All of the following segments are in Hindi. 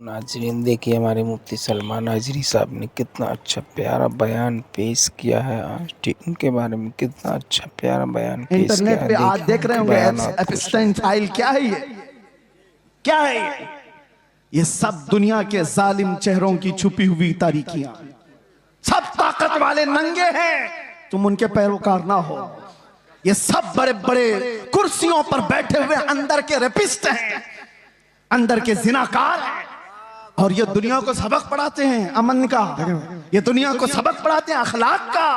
नाजरीन देखिए हमारे मुफ्ती सलमान हाजरी साहब ने कितना अच्छा प्यारा बयान पेश किया है। आज उनके बारे में कितना अच्छा प्यारा बयान पेश किया इंटरनेट है। पे आज देखिए देख रहे उनके होंगे बयानात को। एप्स्टाइन फाइल क्या है ये? क्या है ये सब दुनिया के जालिम चेहरों की छुपी हुई तारीकियां। सब ताकत वाले नंगे हैं, तुम उनके पैरोकार ना हो। ये सब बड़े बड़े कुर्सियों पर बैठे हुए अंदर के रेपिस्ट हैं, अंदर के जिनाकार हैं, और ये दुनिया को सबक पढ़ाते हैं अमन का। ये दुनिया को सबक पढ़ाते हैं अखलाक का।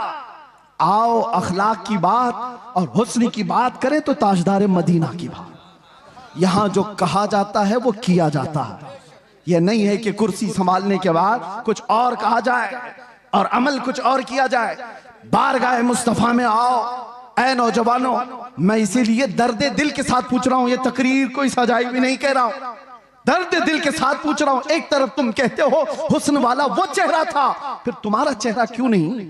आओ अखलाक की बात और हुस्न की बात करें तो ताजदार मदीना की बात। यहां जो कहा जाता है वो किया जाता है। यह नहीं है कि कुर्सी संभालने के बाद कुछ और कहा जाए और अमल कुछ और किया जाए। बारगाह मुस्तफा में आओ ऐ नौजवानों। मैं इसीलिए दर्द दिल के साथ पूछ रहा हूं, ये तकरीर कोई सजाई भी नहीं कह रहा हूं, दर्द दिल के साथ पूछ रहा हूं। एक तरफ तुम कहते हो हुस्न वाला वो चेहरा था, फिर तुम्हारा चेहरा क्यों नहीं?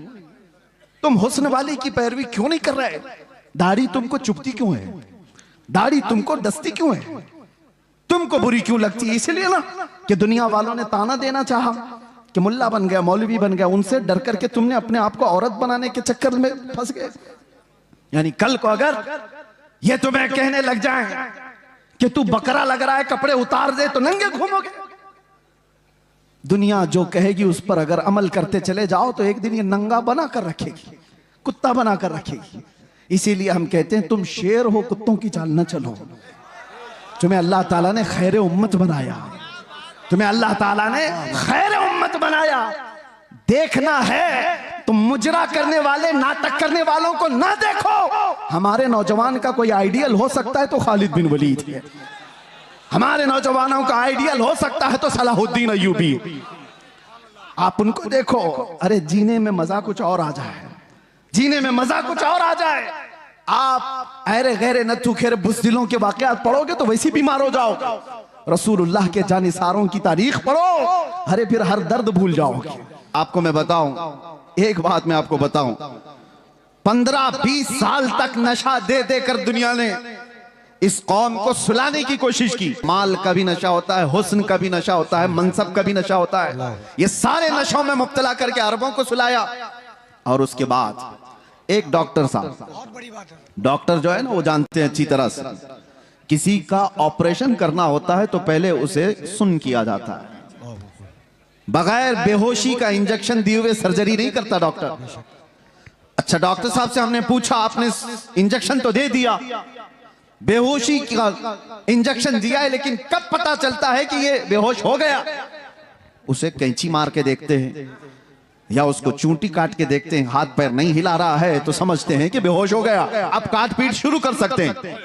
तुम हुस्न वाले की पैरवी क्यों नहीं कर रहे? दाढ़ी तुमको चुभती क्यों है? दाढ़ी तुमको डसती क्यों है? तुमको बुरी क्यों लगती है? इसलिए ना कि दुनिया वालों ने ताना देना चाहा कि मुल्ला बन गया, मौलवी बन गया। उनसे डर करके तुमने अपने आप को औरत बनाने के चक्कर में फंस गए। यानी कल को अगर ये तुम्हें कहने लग जाए कि तू बकरा लग रहा है, कपड़े उतार दे, तो नंगे घूमोगे। दुनिया जो कहेगी उस पर अगर अमल करते चले जाओ तो एक दिन ये नंगा बना कर रखेगी, कुत्ता बना कर रखेगी। इसीलिए हम कहते हैं तुम शेर हो, कुत्तों की चाल न चलो। तुम्हें अल्लाह ताला ने खैर उम्मत बनाया, तुम्हें अल्लाह ताला ने खैर उम्मत बनाया। देखना है तुम मुजरा करने वाले, नाटक करने वालों को ना देखो। हमारे नौजवान का कोई आइडियल हो सकता है तो खालिद बिन वलीद है। हमारे नौजवानों का आइडियल हो सकता है तो सलाहुद्दीन अय्यूबी। आप उनको देखो, अरे जीने में मजा कुछ और आ जाए, जीने में मजा कुछ और आ जाए। आप अरे गैरे नथु खेरे बुज़दिलों के वाकयात पढ़ोगे तो वैसी बीमार हो जाओगे। रसूलुल्लाह के जानिसारों की तारीख पढ़ो, अरे फिर हर दर्द भूल जाओगे। आपको मैं बताऊं, एक बात मैं आपको बताऊं, 15-20 साल तक नशा दे देकर दुनिया ने इस कौम को सुलाने की कोशिश की। माल का भी नशा होता है, हुस्न का भी नशा होता है, मनसब का भी नशा होता है। ये सारे नशों में मुब्तला करके अरबों को सुलाया। और उसके बाद एक डॉक्टर साहब, डॉक्टर जो है ना वो जानते हैं अच्छी तरह से, किसी का ऑपरेशन करना होता है तो पहले उसे सुन किया जाता है। बगैर बेहोशी का इंजेक्शन दिए हुए सर्जरी नहीं करता डॉक्टर। अच्छा, डॉक्टर साहब से हमने पूछा, आपने इंजेक्शन तो दे दिया, बेहोशी का इंजेक्शन दिया है, लेकिन कब पता चलता है कि ये बेहोश हो गया? उसे कैंची मार के देखते हैं या उसको चूंटी काट के देखते हैं, हाथ पैर नहीं हिला रहा है तो समझते हैं कि बेहोश हो गया, अब काट पीट शुरू कर सकते हैं।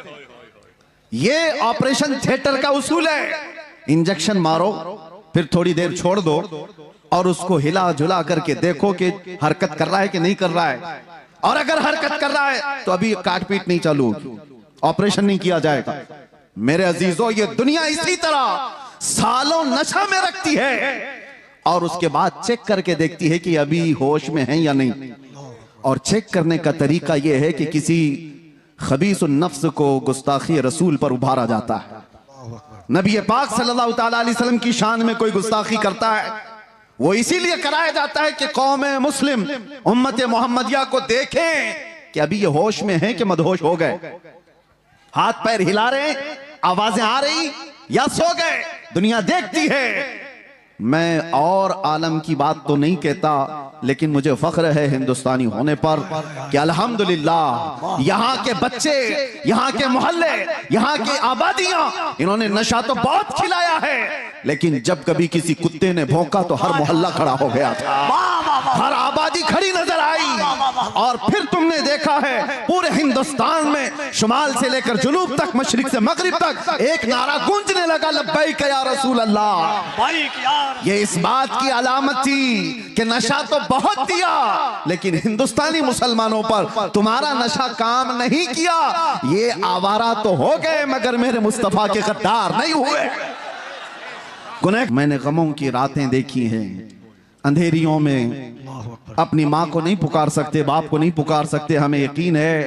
ये ऑपरेशन थिएटर का उसूल है। इंजेक्शन मारो, फिर थोड़ी देर छोड़ दो और उसको हिला जुला करके देखो कि हरकत कर रहा है कि नहीं कर रहा है। और अगर हरकत कर रहा है तो अभी काट पीट नहीं चालू, ऑपरेशन नहीं किया जाएगा। मेरे अजीजों, ये दुनिया इसी तरह सालों नशा में रखती है और उसके बाद चेक करके देखती है कि अभी होश में है या नहीं। और चेक करने का तरीका यह है कि किसी खबीसुन नफ्स को गुस्ताखी रसूल पर उभारा जाता है। नबी पाक सल्लल्लाहु अलैहि वसल्लम की शान में कोई गुस्ताखी करता है, वो इसीलिए कराया जाता है कि कौम मुस्लिम उम्मत मोहम्मदिया को देखें कि अभी ये होश में है कि मदहोश हो गए, हाथ पैर हिला रहे, आवाजें आ रही या सो गए। दुनिया देखती है। मैं और आलम की बात तो नहीं कहता, लेकिन मुझे फख्र है हिंदुस्तानी होने पर कि अल्हम्दुलिल्लाह यहाँ के बच्चे, यहाँ के मोहल्ले, यहाँ की आबादियां, इन्होंने नशा तो बहुत खिलाया है, लेकिन जब कभी किसी कुत्ते ने भौंका तो हर मोहल्ला खड़ा हो गया था, हर आबादी खड़ी नजर आई। और फिर तुमने देखा है पूरे हिंदुस्तान में शुमाल से लेकर जुनूब तक, मशरिक से मगरिब तक एक नारा गूंजने लगा, लब्बैक या रसूल अल्लाह। ये इस बात की अलामत थी कि नशा तो बहुत दिया, लेकिन हिंदुस्तानी मुसलमानों पर तुम्हारा नशा काम नहीं किया। ये आवारा तो हो गए मगर मेरे मुस्तफा के गद्दार नहीं हुए। मैंने गमों की रातें देखी हैं, अंधेरियों में अपनी माँ को नहीं पुकार सकते, बाप को नहीं पुकार सकते। हमें यकीन है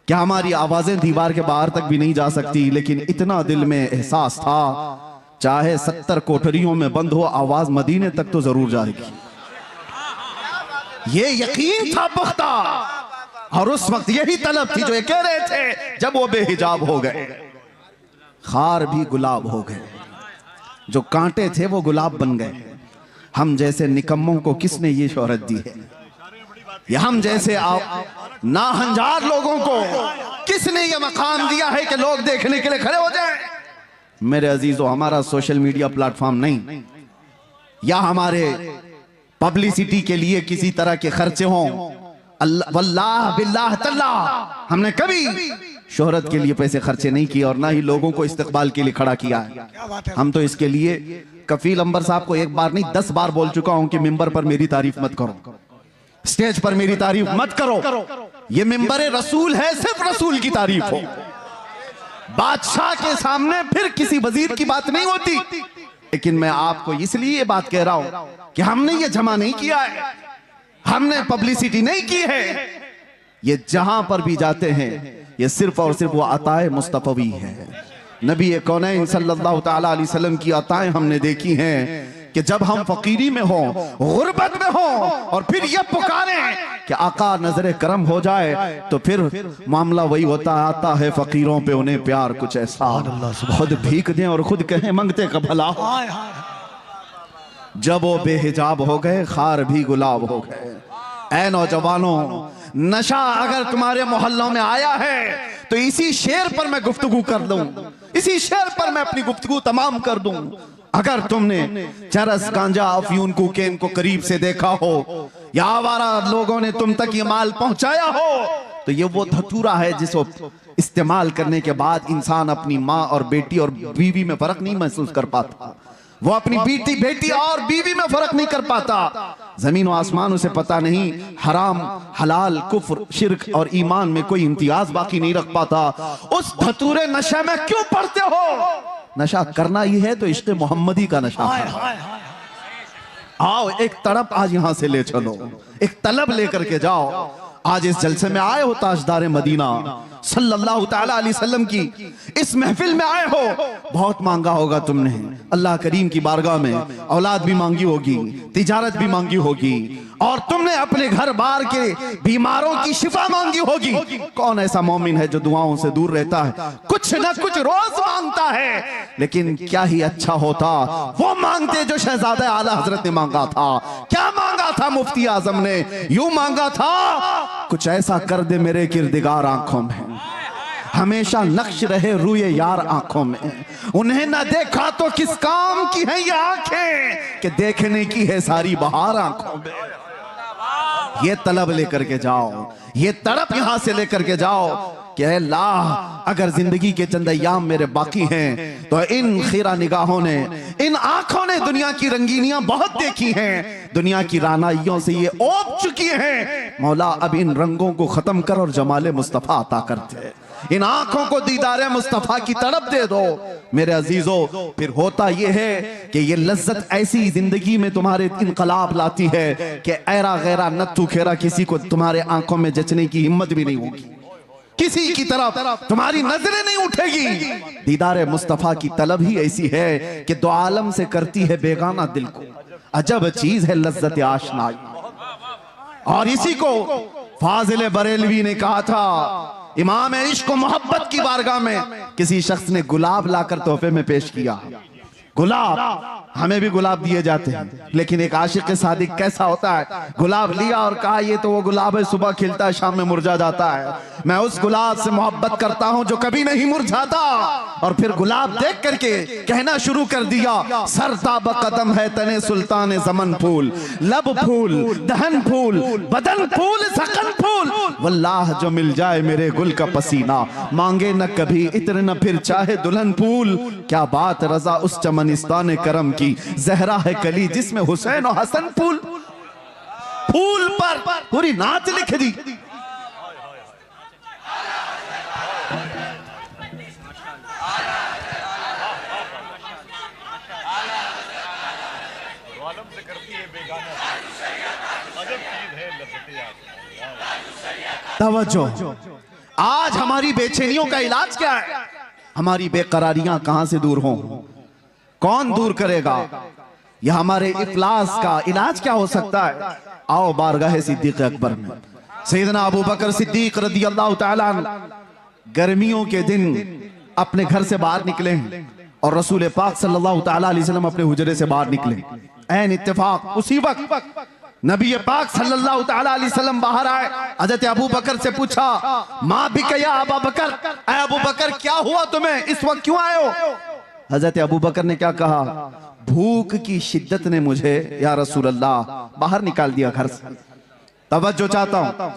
कि हमारी आवाजें दीवार के बाहर तक भी नहीं जा सकती, लेकिन इतना दिल में एहसास था चाहे 70 कोठरियों में बंद हो, आवाज मदीने तक तो जरूर जाएगी। ये यकीन था पुख्ता, और उस वक्त यही तलब थी जो ये कह रहे थे जब वो बेहिजाब हो गए। खार भी गुलाब हो गए, जो कांटे थे वो गुलाब बन गए। हम जैसे निकम्मों को किसने ये शोहरत दी है? ये हम जैसे नाहंजार लोगों को किसने ये मकाम दिया है कि लोग देखने के लिए खड़े हो जाएं? मेरे अजीजों, हमारा सोशल मीडिया प्लेटफॉर्म नहीं, या हमारे पब्लिसिटी के लिए किसी तरह के खर्चे हों, वल्लाह बिल्लाह तल्लाह हमने कभी शोहरत के लिए पैसे खर्चे नहीं किए और ना ही लोगों को इस्तकबाल के लिए खड़ा किया है। हम तो इसके लिए कफील अंबर साहब को एक बार नहीं 10 बार बोल चुका हूं कि मिंबर पर मेरी तारीफ मत करो, स्टेज पर मेरी तारीफ मत करो। ये मिंबर रसूल है, सिर्फ रसूल की तारीफ हो। बादशाह के सामने फिर किसी वजीर की बात नहीं होती। लेकिन मैं आपको इसलिए ये बात कह रहा हूं कि हमने ये जमा नहीं किया है, हमने पब्लिसिटी नहीं की है। ये जहां पर भी जाते हैं ये सिर्फ और सिर्फ वो अताए मुस्तफवी है। नबी कौनैन सल्लल्लाहु तआला अलैहि वसल्लम की अताएं हमने देखी हैं कि जब हम फकीरी में हो, गुर्बत में हो, और फिर ये पुकारें कि आका नजरे करम हो जाए, तो फिर मामला वही होता आता है फकीरों पे उन्हें प्यार कुछ ऐसा, खुद भीख दें और खुद कहें मंगते का भला। जब वो बेहिजाब हो गए, खार भी गुलाब हो गए। ऐ नौजवानों, नशा अगर तुम्हारे मोहल्लों में आया है तो इसी शेर पर मैं गुफ्तगू कर दूं, इसी शेर पर मैं अपनी गुफ्तगू तमाम कर दूं। अगर तुमने चरस, गांजा, अफयून, कोकेन को करीब से देखा हो, या आवारा लोगों ने तुम तक ये माल पहुंचाया हो, तो ये वो धतूरा है जिसको इस्तेमाल करने के बाद इंसान अपनी माँ और बेटी और बीवी में फर्क नहीं महसूस कर पाता। वो अपनी बेटी और बीवी में फर्क नहीं कर पाता। जमीन और आसमान उसे पता नहीं, हराम, हलाल, कुफ्र, शिर्क और ईमान में कोई इम्तियाज बाकी नहीं रख पाता। उस धतूरे नशे में क्यों पड़ते हो? नशा करना ही है तो इश्क़ मोहम्मदी का नशा है। आओ एक तड़प आज यहां से ले चलो, एक तलब लेकर के जाओ। आज इस जलसे में आए हो, ताजदार मदीना सल्लल्लाहु तआला अलैहि वसल्लम की इस महफिल में आए हो। बहुत मांगा होगा तुमने अल्लाह करीम की बारगाह में, औलाद भी मांगी होगी, तिजारत भी मांगी होगी, और तुमने अपने घर बार के बीमारों की शिफा मांगी होगी। कौन ऐसा मोमिन है जो दुआओं से दूर रहता है? कुछ न कुछ रोज मांगता है। लेकिन क्या ही अच्छा होता वो मांगते जो शहजादा आला हजरत ने मांगा था। क्या मांगा था मुफ्ती आजम ने? यूं मांगा था, कुछ ऐसा कर दे मेरे किरदिगार आंखों में, हमेशा नक्श रहे रूए यार आंखों में। उन्हें न देखा तो किस काम की है ये आंखें कि देखने की है सारी बहार आंखों में। ये तलब लेकर के जाओ, ये तड़प यहां से लेकर के जाओ कि अल्लाह, अगर जिंदगी के चंद अय्याम मेरे बाकी हैं तो इन खीरा निगाहों ने, इन आंखों ने दुनिया की रंगीनियां बहुत देखी हैं, दुनिया की रानाइयों से ये ओप चुकी हैं। मौला अब इन रंगों को खत्म कर और जमाले मुस्तफा अता करते, इन आंखों को दीदारे मुस्तफा की तड़प दे दो। मेरे अजीजों, फिर होता यह है कि ये लज्जत ऐसी जिंदगी में तुम्हारे इनकलाब लाती है कि ऐरा गैरा नत्थु खेरा किसी को तुम्हारे आंखों में जचने की हिम्मत भी नहीं होगी, किसी की तरफ तुम्हारी नजरें नहीं उठेगी। दीदारे मुस्तफा की तलब ही ऐसी है कि दो आलम से करती है बेगाना दिल को। अजब चीज है लज्जत आशनाई। और इसी को फाजिल बरेलवी ने कहा था, इमाम इश्क व मोहब्बत की बारगाह में किसी शख्स ने गुलाब लाकर तोहफे में पेश किया। गुलाब, हमें भी गुलाब दिए जाते हैं, लेकिन एक आशिक सादिक कैसा होता है? गुलाब लिया और कहा ये तो वो गुलाब है, सुबह खिलता है शाम में मुरझा जाता है। मैं उस गुलाब से मोहब्बत करता हूं जो कभी नहीं मुरझाता। और फिर गुलाब देख करके कहना शुरू कर दिया, सरताब कदम है तने सुल्तान जमन फूल, लब फूल, दहन फूल, बदन फूल, सकन फूल, वल्लाह जो मिल जाए मेरे गुल का पसीना, मांगे न कभी इत्र न फिर चाहे दुल्हन फूल। क्या बात रजा उस चमनिस्तान करम की, जहरा है कली जिसमें हुसैन और हसन फूल। फूल पर पूरी नाच लिख दी। तवज्जो, आज हमारी बेचैनियों का इलाज क्या है? हमारी बेकरारियां कहां से दूर हों? कौन दूर करेगा? यह हमारे इफलास का इलाज क्या हो सकता है? आओ बारगाह सिद्दीक अकबर में। सैयदना अबू बकर सिद्दीक रज़ी अल्लाह ताला अन्हु गर्मियों के दिन अपने घर से बाहर निकले हैं और रसूल पाक सल्लल्लाहु ताला अलैहि वसल्लम अपने हुजरे से बाहर निकले। ऐन इत्तेफाक उसी वक्त नबी पाक सल्लल्लाहु ताला अलैहि वसल्लम बाहर आए। हजरत अबू बकर से पूछा, माँ भी कया अबू बकर, अबू बकर क्या हुआ तुम्हें, इस वक्त क्यों आए हो? हजरत अबू बकर ने क्या कहा? भूख की शिद्दत ने मुझे या रसूल अल्लाह बाहर निकाल दिया घर से। तवज्जो चाहता हूं,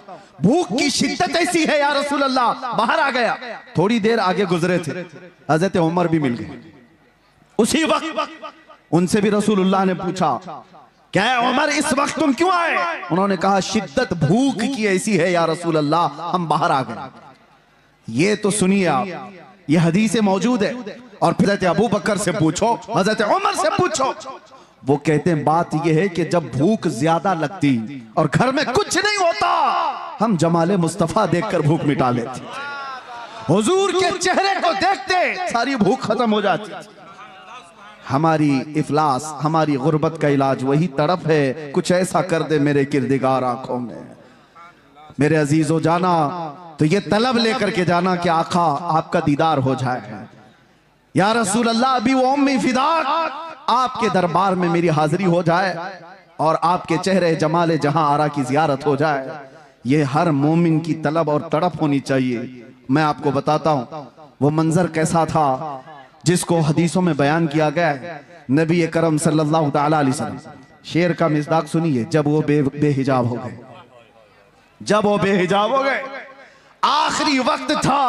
भूख की शिद्दत ऐसी है या रसूल अल्लाह, बाहर आ गया। थोड़ी देर आगे गुजरे थे, हजरत उमर भी मिल गए। उसी वक्त उनसे भी रसूलुल्लाह ने पूछा, क्या उमर इस वक्त तुम क्यों आए? उन्होंने कहा, शिद्दत भूख की ऐसी है या रसूल अल्लाह, हम बाहर आ गए। ये तो सुनिए आप, ये हदीसें मौजूद है। और फिर हजरत अबू बकर से पूछो, हजरत उमर से पूछो, वो कहते हैं बात यह है कि जब भूख ज्यादा लगती और घर में कुछ नहीं होता, हम जमाले मुस्तफा देखकर भूख मिटा लेते। हुजूर के चेहरे को देखते सारी भूख खत्म हो जाती। हमारी इफलास, हमारी गुर्बत का इलाज वही तड़प है, कुछ ऐसा कर दे मेरे किरदिगार आंखों में। मेरे अजीजों, जाना तो ये तलब लेकर के जाना कि आका आपका दीदार हो जाए। या रसूल अल्लाह, अभी वो उम्मी फिदाक, आपके दरबार में मेरी हाजिरी हो जाए और आपके चेहरे जमाले जहां आरा की जियारत हो जाए। ये हर मोमिन की तलब और तड़प होनी चाहिए। मैं आपको बताता हूं वो मंजर कैसा था जिसको हदीसों में बयान किया गया है। नबी करम सल्लल्लाहु ताला अलैहि वसल्लम, शेर का मिज़दाक सुनिए, जब वो बेहिजाब हो गए, जब वो बेहिजाब हो गए, आखिरी वक्त था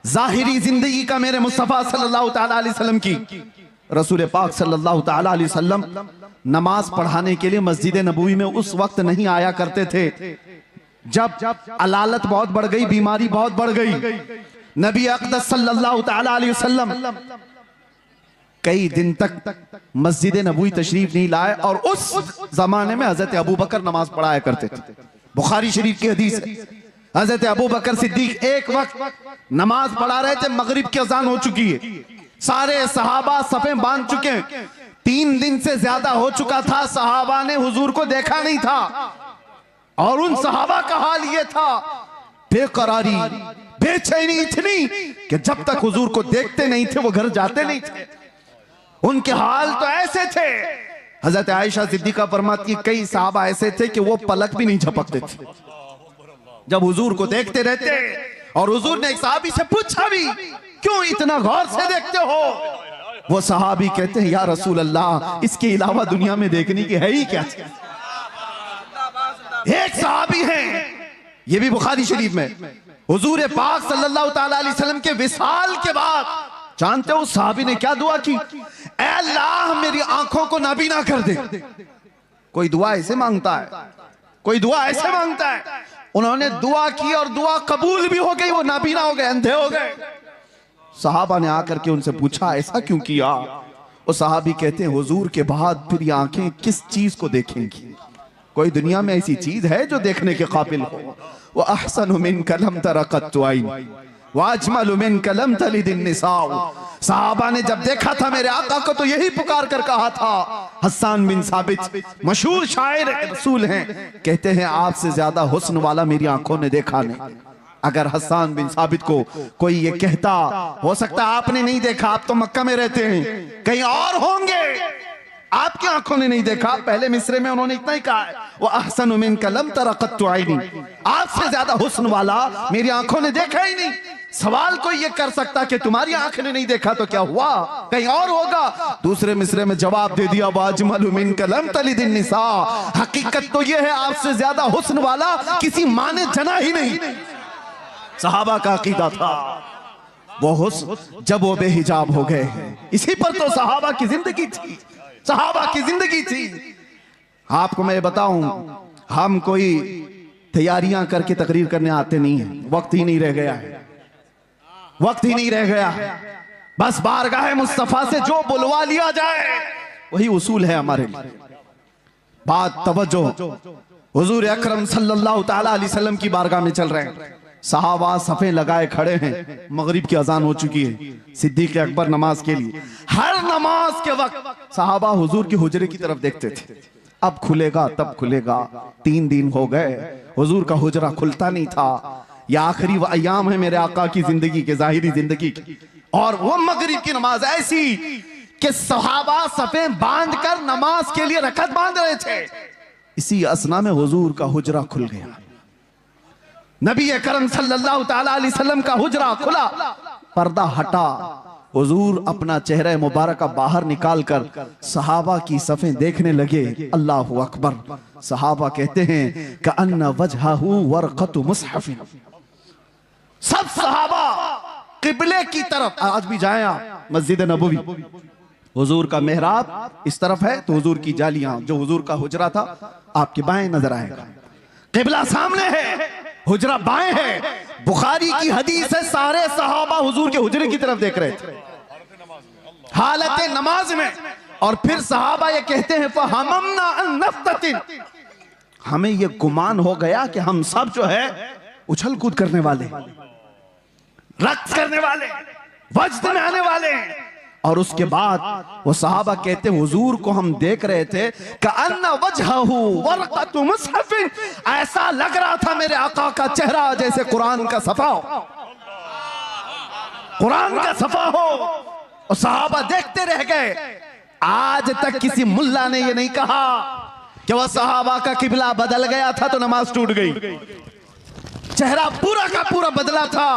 जाहिरी जिंदगी का मेरे मुस्तफा सल्लल्लाहु ताला अलैहि वसल्लम की। रसूल पाक सल्लल्लाहु ताला अलैहि वसल्लम नमाज पढ़ाने के लिए मस्जिद नबवी में उस वक्त नहीं आया करते थे जब अलालत बहुत बढ़ गई, बीमारी बहुत बढ़ गई। नबी अक़दस सल्लल्लाहु ताला अलैहि वसल्लम कई दिन तक मस्जिद नबवी तशरीफ नहीं लाए और उस जमाने में हजरत अबू बकर नमाज पढ़ाया करते थे। बुखारी शरीफ की हदीस है, हजरत अबू बकर सिद्दीक एक वक्त नमाज पढ़ा रहे थे, मगरिब की अजान हो चुकी है, सारे सहाबा सफे बांध चुके हैं, 3 दिन से ज्यादा हो चुका था, सहाबा ने हुजूर को देखा नहीं था। और उन सहाबा का हाल ये था, बेकरारी, बेचैनी इतनी कि जब तक हुजूर को देखते नहीं थे वो घर जाते नहीं थे। उनके हाल तो ऐसे थे, हजरत आयशा सिद्दीका फरमाती, कई सहाबा ऐसे थे कि वो पलक भी नहीं झपकते थे जब हुजूर को देखते रहते। और हुजूर ने एक सहाबी से पूछा भी, क्यों इतना गौर से देखते हो? वो सहाबी कहते हैं, या रसूल अल्लाह, इसके अलावा दुनिया में देखने की है ही क्या? एक सहाबी हैं, ये भी बुखारी शरीफ में, हुजूर पाक सल्लल्लाहु ताला अलैहि वसल्लम के विसाल के बाद, जानते हो उस सहाबी ने क्या दुआ की? ऐ अल्लाह, मेरी आंखों को नाबीना कर दे। कोई दुआ ऐसे मांगता है, कोई दुआ ऐसे मांगता है। उन्होंने दुआ की और दुआ कबूल भी हो गई, वो नाबीना हो गए, अंधे हो गए। सहाबा ने आकर के उनसे पूछा, ऐसा क्यों किया? वो सहाबी कहते हैं, हुजूर के बाद फिर ये आंखें किस चीज को देखेंगी? कोई दुनिया में ऐसी चीज है जो देखने के काबिल हो? वो अहसनु मिनका लम तरा कत्तु आइन व अजमलु मिनका लम तलिद निसाउ। सहाबा ने जब देखा था मेरे आका को तो यही पुकार कर कहा था। हस्सान बिन साबित मशहूर शायर रसूल हैं, कहते हैं आपसे ज्यादा हुस्न वाला मेरी आंखों ने देखा नहीं। अगर हस्सान बिन साबित को कोई ये कहता, हो सकता है आपने नहीं देखा, आप तो मक्का में रहते हैं, कहीं और होंगे, आपकी आंखों ने नहीं देखा। पहले मिसरे में उन्होंने इतना ही कहा है, वो अहसनु मिनका लम तरा कत्तु आइनी, आपसे ज्यादा हुस्न वाला मेरी आंखों ने देखा ही नहीं। सवाल कोई ये कर सकता कि तुम्हारी आंख ने नहीं देखा तो क्या हुआ, कहीं और होगा? दूसरे मिसरे में जवाब दे दिया, वाजमलु मिनका लम तलिदिन निसा, हकीकत तो ये है आपसे ज्यादा हुस्न वाला किसी माँ ने जना ही नहीं। सहाबा का अकीदा था वो हुस्न जब वो बेहिजाब हो गए, इसी पर तो सहाबा की जिंदगी थी, सहाबा की जिंदगी थी। आपको मैं बताऊं, हम कोई तैयारियां करके तकरीर करने आते नहीं हैं, वक्त ही नहीं रह गया है, वक्त ही नहीं रह गया। बस बारगाह मुस्तफा से जो बुलवा लिया जाए वही उसूल है हमारे लिए। बात तवज्जो, हुजूर अकरम सल्लल्लाहु ताला अलैहि वसल्लम की बारगाह में चल रहे हैं, सहाबा सफ़े लगाए खड़े हैं, मगरिब की अजान हो चुकी है, सिद्दीक अकबर नमाज के लिए। हर नमाज के वक्त सहाबा हुजूर के हुजरे की तरफ देखते थे, अब खुलेगा तब खुलेगा। 3 दिन हो गए, हुजूर का हुजरा खुलता नहीं था। यह आखिरी अयाम है मेरे आका की जिंदगी के, जाहिरी जिंदगी की। और वो मगरिब की नमाज ऐसी कि सहाबा सफ़े बांध कर नमाज के लिए रकत बांध रहे थे। इसी असना में हुजूर का हुजरा खुल गया। नबी करम सल्लल्लाहु ताला अलैहि वसल्लम का हुजरा खुला, पर्दा हटा, हुजूर अपना चेहरा मुबारक बाहर निकालकर सहाबा की सफ़ें देखने लगे। अल्लाहु अकबर। सहाबा कहते हैं कि अन्ना वजहहु वरक़तु मुसहफ़िन। सब सहाबा किबले की तरफ, आज भी जाए आप मस्जिद नबवी, हुजूर का मेहराब इस तरफ है तो हुजूर की जालियां, जो हुजूर का हुजरा था आपके बाएं नजर आएगा। किबला सामने है, हुजरा बाएं है। बुखारी की हदीस है, सारे सहाबा हुजूर के हुजरे की तरफ देख रहे थे हालत नमाज में। और फिर सहाबा ये कहते हैं फहममना अन नफ्ततिन, हमें ये गुमान हो गया कि हम सब जो है उछल कूद करने वाले, रक्स करने वाले, वज्द में आने वाले हैं। और उसके बाद वो सहाबा कहते हुजूर को हम देख रहे थे कि अन्ना वजहहु वरक़तु मुसहफ़िन, ऐसा लग रहा था मेरे आका का चेहरा जैसे कुरान का सफा हो, कुरान का सफा हो। और सहाबा देखते रह गए। आज तक किसी मुल्ला ने ये नहीं कहा कि वह सहाबा का किबला बदल गया था तो नमाज टूट गई। चेहरा पूरा का पूरा बदला था,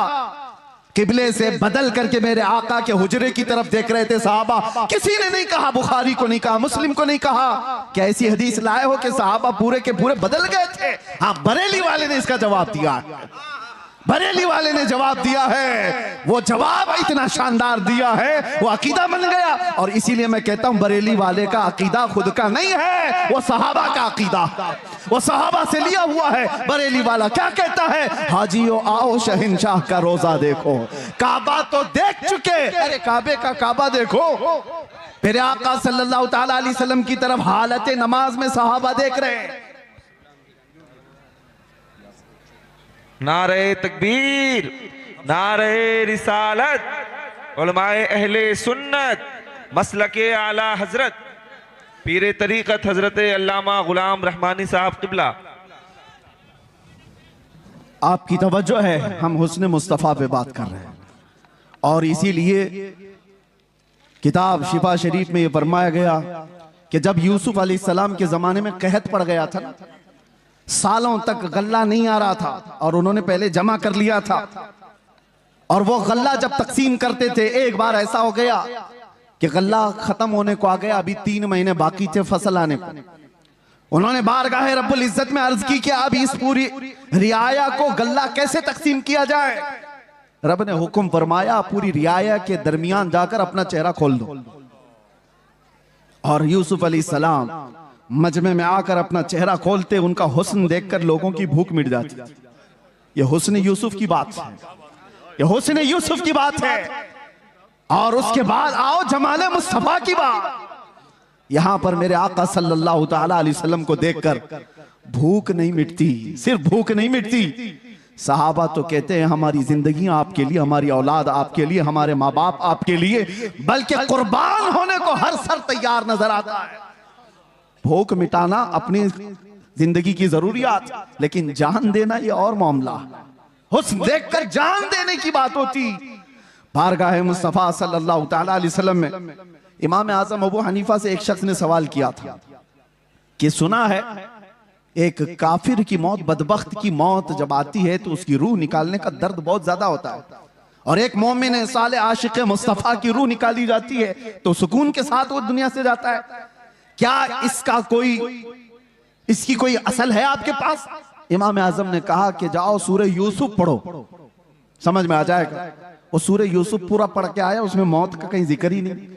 किबले से बदल करके मेरे आका के हुजरे की तरफ देख रहे थे सहाबा। किसी ने नहीं कहा, बुखारी को नहीं कहा, मुस्लिम को नहीं कहा कि ऐसी हदीस लाए हो कि सहाबा पूरे के पूरे बदल गए थे। हाँ, बरेली वाले ने इसका जवाब दिया, बरेली वाले ने जवाब दिया है। वो जवाब इतना शानदार दिया है, वो अकीदा बन गया। और इसीलिए मैं कहता हूं बरेली वाले का अकीदा खुद का नहीं है, वो सहाबा का अकीदा, वो सहाबा से लिया हुआ है। बरेली वाला क्या कहता है, हाजियो आओ शहंशाह का रोजा देखो, काबा तो देख चुके, अरे काबे का काबा देखो। मेरे आका सल्लल्लाहु ताला अलैहि वसल्लम की तरफ हालत नमाज में सहाबा देख रहे हैं। नारे तकबीर, नारे रिसालत, उलमाए अहले सुन्नत, मसलके आला हजरत पीरे तरीक़त हजरत अल्लामा गुलाम रहमानी साहब किबला। आपकी तवज्जो है, हम हुस्न मुस्तफ़ा पे बात कर रहे हैं। और इसीलिए किताब शिफा शरीफ में ये फरमाया गया कि जब यूसुफ अलैहिस्सलाम के जमाने में कहत पड़ गया था, सालों तक गल्ला नहीं आ रहा था और उन्होंने पहले जमा कर लिया था, और वो गल्ला जब तकसीम करते थे, एक बार ऐसा हो गया कि गल्ला खत्म होने को आ गया, अभी 3 महीने बाकी थे फसल आने को। उन्होंने बारगाह रब्बुल इज्जत में अर्ज की कि अब इस पूरी रियाया को गल्ला कैसे तकसीम किया जाए। रब ने हुक्म फरमाया पूरी रियाया के दरमियान जाकर अपना चेहरा खोल दो। और यूसुफ अलैहिस्सलाम मजमे में आकर अपना चेहरा खोलते, उनका हुस्न देखकर लोगों की भूख मिट जाती। ये हुस्न यूसुफ की बात है, ये हुस्न यूसुफ की बात है। और उसके बाद आओ जमाले मुस्तफा की बात। यहां पर मेरे आका सल्लल्लाहु ताला अलैहि वसल्लम को देखकर भूख नहीं मिटती, सिर्फ भूख नहीं मिटती। सहाबा तो कहते हैं हमारी जिंदगी आपके लिए, हमारी औलाद आपके लिए, हमारे माँ बाप आपके लिए, बल्कि कुर्बान होने को हर सर तैयार नजर आता है। भूख मिटाना अपनी जिंदगी की जरूरियात, लेकिन जान देना ये और मामला। हुस्न देखकर जान देने की बात होती। बारगाह मुस्तफा सल्लल्लाहु ताला अलैहि वसल्लम में इमाम आजम अबू हनीफा से एक शख्स ने सवाल किया था कि सुना है एक काफिर की मौत, बदबख्त की मौत जब आती है तो उसकी रूह निकालने का दर्द बहुत ज्यादा होता है, और एक मोमिन साले आशिक मुस्तफा की रूह निकाली जाती है तो सुकून के साथ वो दुनिया से जाता है। क्या इसकी कोई असल है आपके पास? इमाम आजम ने कहा कि जाओ सूरह यूसुफ पढ़ो, समझ में आ जाएगा। वो सूरह यूसुफ पूरा पढ़ के आया, उसमें मौत का कहीं जिक्र ही नहीं।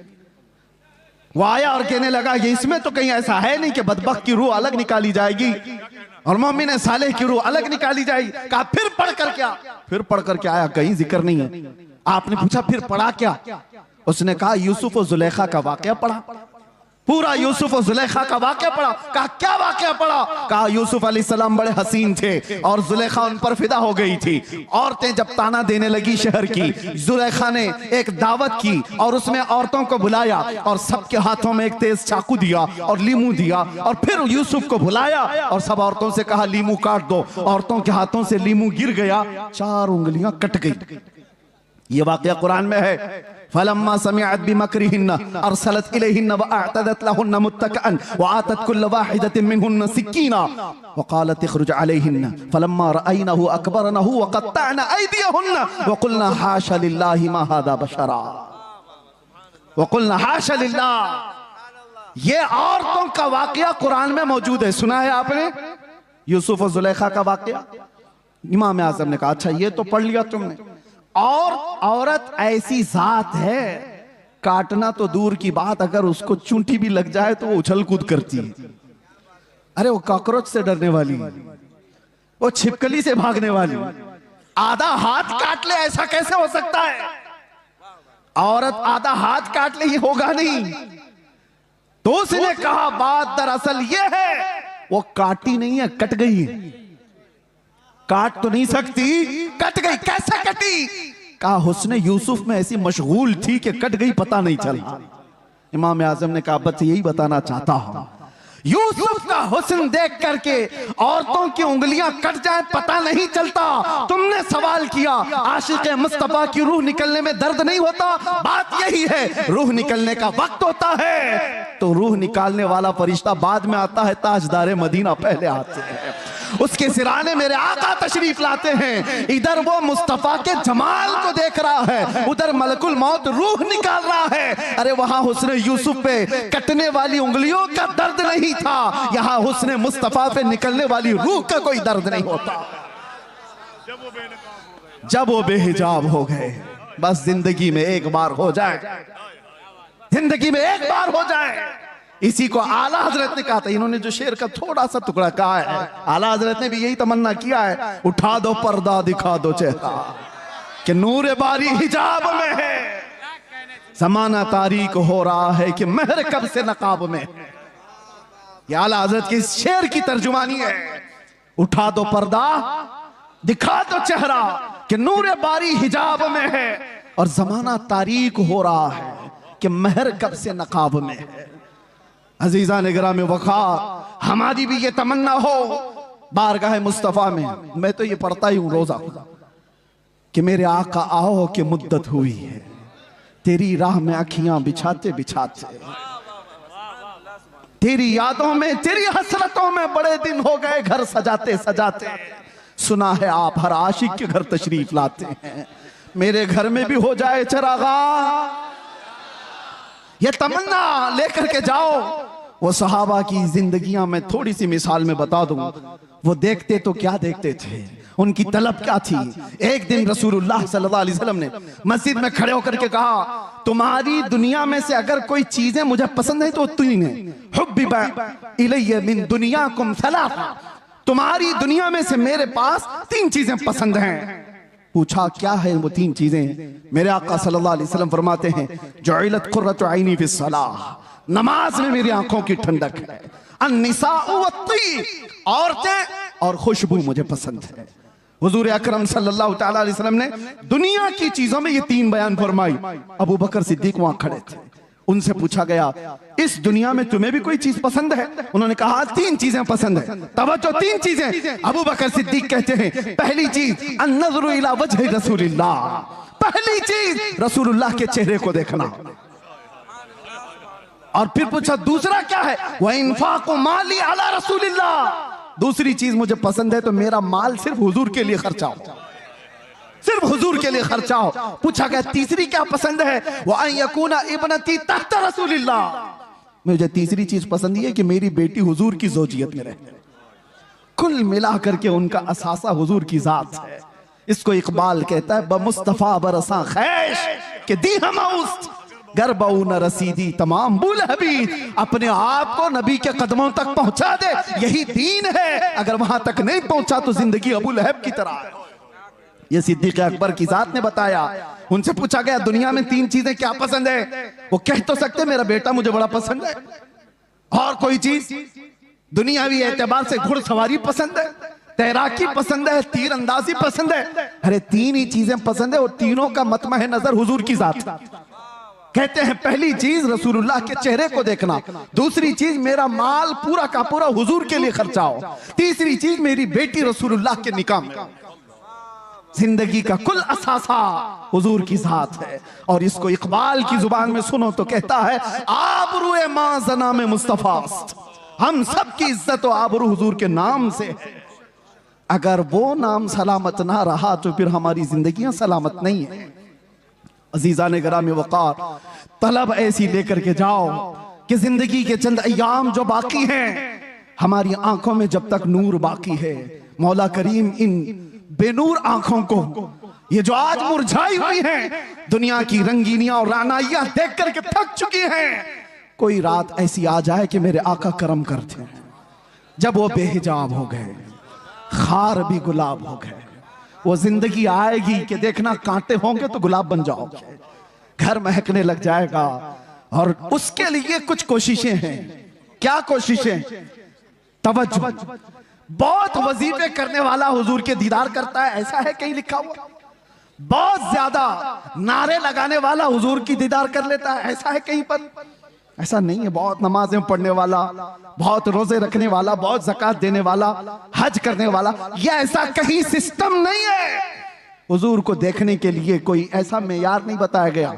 वो आया और कहने लगा ये इसमें तो कहीं ऐसा है नहीं कि बदबख्त की रूह अलग निकाली जाएगी और मोमिन सालेह की रूह अलग निकाली जाएगी। कहा फिर पढ़ कर क्या? फिर पढ़ कर क्या आया? कहीं जिक्र नहीं है। आपने पूछा फिर पढ़ा क्या? उसने कहा यूसुफ और जुलेखा का वाकया पढ़ा। पूरा यूसुफ और जुलेखा का वाकया पढ़ा। कहा क्या वाकया पढ़ा? कहा यूसुफ अलैहिस्सलाम बड़े हसीन थे और जुलेखा उन पर फिदा हो गई थी। औरतें जब ताना देने लगी शहर की, जुलेखा ने एक दावत की और उसमें औरतों को बुलाया और सबके हाथों में एक तेज चाकू दिया और लीमू दिया और फिर यूसुफ को बुलाया और सब औरतों से कहा लीमू काट दो। औरतों के हाथों से लीमू गिर गया, 4 उंगलियां कट गई। ये वाकया कुरान में है। फलम्मा समिअत बिमकरिहिन्न अरसलत इलैहिन्न व अअतदत लहुन्न मुत्तकअन व आतत कुल्ल वाहिदतिन मिनहुन्न सिक्कीना व क़ालत इखरुज अलैहिन्न फलम्मा रअयनहु अकबरनहु व क़त्तअन अयदियहुन्न व क़ुलना हाशा लिल्लाहि मा हाज़ा बशरा व क़ुलना हाशा लिल्लाह। ये औरतों का वाकया कुरान में मौजूद है। सुना है आपने यूसुफ और जुलेखा का वाकया? इमाम आज़म ने कहा अच्छा ये तो पढ़ लिया तुमने। और औरत ऐसी जात है, काटना तो दूर की बात, अगर उसको चूंटी भी लग जाए तो वो उछल कूद करती है। अरे वो कॉकरोच से डरने वाली, वो छिपकली से भागने वाली, आधा हाथ काट ले ऐसा कैसे हो सकता है? औरत आधा हाथ काट ले ये होगा नहीं। तो उसने कहा बात दरअसल ये है वो काटी नहीं है, कट गई है। काट तो नहीं सकती, कट गई। कैसे कटी? कहा हुस्न यूसुफ में ऐसी मशगूल थी कि कट गई, पता नहीं चला। इमाम आजम ने कहा बस यही बताना चाहता हूं, यूसुफ का हुस्न देख करके औरतों की उंगलियां कट जाए पता नहीं चलता। तुमने सवाल किया आशिक मुस्तफा की रूह निकलने में दर्द नहीं होता? बात यही है, रूह निकलने का वक्त होता है तो रूह निकालने वाला फरिश्ता बाद में आता है, ताजदार मदीना पहले आते हैं। उसके सिराने मेरे आका तशरीफ लाते हैं। इधर वो मुस्तफा के जमाल को देख रहा है, उधर मलकुल मौत रूह निकाल रहा है। अरे वहां हुस्न यूसुफ पे कटने वाली उंगलियों का दर्द नहीं था, यहां हुस्न मुस्तफा पे निकलने वाली रूह का कोई दर्द नहीं होता। जब वो बेहिजाब हो गए, बस जिंदगी में एक बार हो जाए, जिंदगी में एक बार हो जाए। इसी को आला हजरत ने कहा था। इन्होंने जो शेर का थोड़ा सा टुकड़ा कहा है, आला हजरत ने भी यही तमन्ना किया है, उठा दो पर्दा दिखा दो चेहरा कि नूर बारी हिजाब में है, जमाना तारीक हो रहा है कि महर कब से नकाब में। ये आला हजरत की शेर की तर्जुमानी है, उठा दो पर्दा दिखा दो चेहरा कि नूर बारी हिजाब में है और जमाना तारीक हो रहा है कि महर कब से नकाब में है। अजीजा निगराम वक़ार, हमारी भी ये तमन्ना हो बारगाह मुस्तफ़ा में। मैं तो ये पढ़ता ही हूँ रोजा कि मेरे आका आओ कि मुद्दत हुई है, तेरी राह में अखियां बिछाते बिछाते, तेरी यादों में तेरी हसरतों में बड़े दिन हो गए घर सजाते सजाते। सुना है आप हर आशिक के घर तशरीफ लाते हैं, मेरे घर में भी हो जाए चरागा। ये तमन्ना लेकर के जाओ। वो सहाबा की जिंदगियां मैं थोड़ी सी मिसाल में बता दूं। वो देखते तो क्या देखते थे, उनकी तलब क्या थी। एक दिन रसूलुल्लाह सल्लल्लाहु अलैहि वसल्लम ने मस्जिद में खड़े होकर के कहा, तुम्हारी दुनिया में से अगर कोई चीजें मुझे पसंद है तो तीन है। हुब्बिबा इलैया मिन दुनियाकुम सलासा, तुम्हारी दुनिया में से मेरे पास 3 चीजें पसंद हैं। पूछा क्या है वो 3 चीजें? मेरे आका सल्लल्लाहु अलैहि वसल्लम फरमाते हैं, जुइलत कुर्रतु ऐनी फिस सलाह, नमाज में मेरी आंखों की ठंडक है। अन्निसाउ वत्तीब, औरतें और खुशबू मुझे पसंद है। हुजूर अकरम सल्लल्लाहु तआला अलैहि वसल्लम ने दुनिया की चीजों में ये 3 बयान फरमाई। अबू बकर सिद्दीक वहां खड़े थे, उनसे पूछा गया इस दुनिया में तुम्हें भी कोई चीज पसंद है? उन्होंने कहा 3 चीजें पसंद है। तवज्जो, 3 चीजें। अबू बकर सिद्दीक कहते हैं पहली चीज अन्नज़रु इला वजहि रसूलिल्लाह, पहली चीज रसूलुल्लाह के चेहरे को देखना। और फिर पूछा दूसरा क्या है? व इन्फाक़ु माली अला रसूलिल्लाह, दूसरी चीज मुझे पसंद है तो मेरा माल सिर्फ हुजूर के लिए खर्चा हो, सिर्फ हुजूर के लिए खर्चा हो। पूछा गया तीसरी क्या पसंद है? वो अन यकूना इब्नती तहत रसूलिल्लाह, मुझे तीसरी चीज पसंद है कि मेरी बेटी हुजूर की ज़ौजियत में रहे। कुल मिला करके उनका असासा हुजूर की जात है। इसको इकबाल कहता है बमुस्तफा बरसा खैश के दी हमउस्त गरबऊ न रसीदी तमाम बुल हबीब, अपने आप को नबी के कदमों तक पहुंचा दे, यही दीन है। अगर वहां तक नहीं पहुंचा तो जिंदगी अबू लहब की तरह है। ये सिद्दीक अकबर की जात ने बताया। उनसे पूछा गया दुनिया में 3 चीजें क्या पसंद है? वो कह तो सकते मेरा बेटा मुझे बड़ा पसंद है, और कोई चीज दुनियावी एतबार से घुड़सवारी पसंद है, तैराकी पसंद है, तीर अंदाजी पसंद है? अरे तीन ही चीजें पसंद है और तीनों का मतमह नजर हुजूर की जात। कहते हैं पहली चीज रसूलुल्लाह के चेहरे को देखना, दूसरी चीज मेरा माल पूरा का पूरा हुजूर के लिए खर्चा हो, तीसरी चीज मेरी बेटी रसूलुल्लाह के निकाह में। जिंदगी का कुल असासा हुजूर की जात है। और इसको इकबाल की जुबान में सुनो तो कहता है आबरूए मां जना में मुस्तफास्त, हम सब की इज्जत और आबरू हुजूर के नाम से है। अगर वो नाम सलामत ना रहा तो फिर हमारी जिंदगियां सलामत नहीं है। अजीजान गिरामी वक़ार, तलब ऐसी लेकर के जाओ कि जिंदगी के चंद अय्याम जो बाकी हैं, हमारी आंखों में जब तक नूर बाकी है, मौला करीम इन बेनूर आंखों को, ये जो आज मुरझाई हुई हैं, दुनिया की रंगीनियां और रानाइयां देख करके थक चुकी हैं, कोई रात ऐसी आ जाए कि मेरे आका करम करते हैं। जब वो बेहिजाब हो गए, खार भी गुलाब हो गए, वो जिंदगी आएगी कि देखना कांटे होंगे तो गुलाब बन जाओगे, घर महकने लग जाएगा। और उसके लिए कुछ कोशिशें हैं। क्या कोशिशें? तवज्जो। बहुत वजीफे करने वाला हुजूर के दीदार करता है, ऐसा है कहीं लिखा हुआ? बहुत ज्यादा नारे लगाने वाला हुजूर की दीदार कर लेता है, ऐसा है कहीं पर? ऐसा नहीं है। बहुत नमाजें पढ़ने वाला, बहुत रोजे रखने वाला, बहुत ज़कात देने वाला, हज करने वाला, यह ऐसा कहीं सिस्टम नहीं है। हुजूर को देखने के लिए कोई ऐसा मेयार नहीं बताया गया।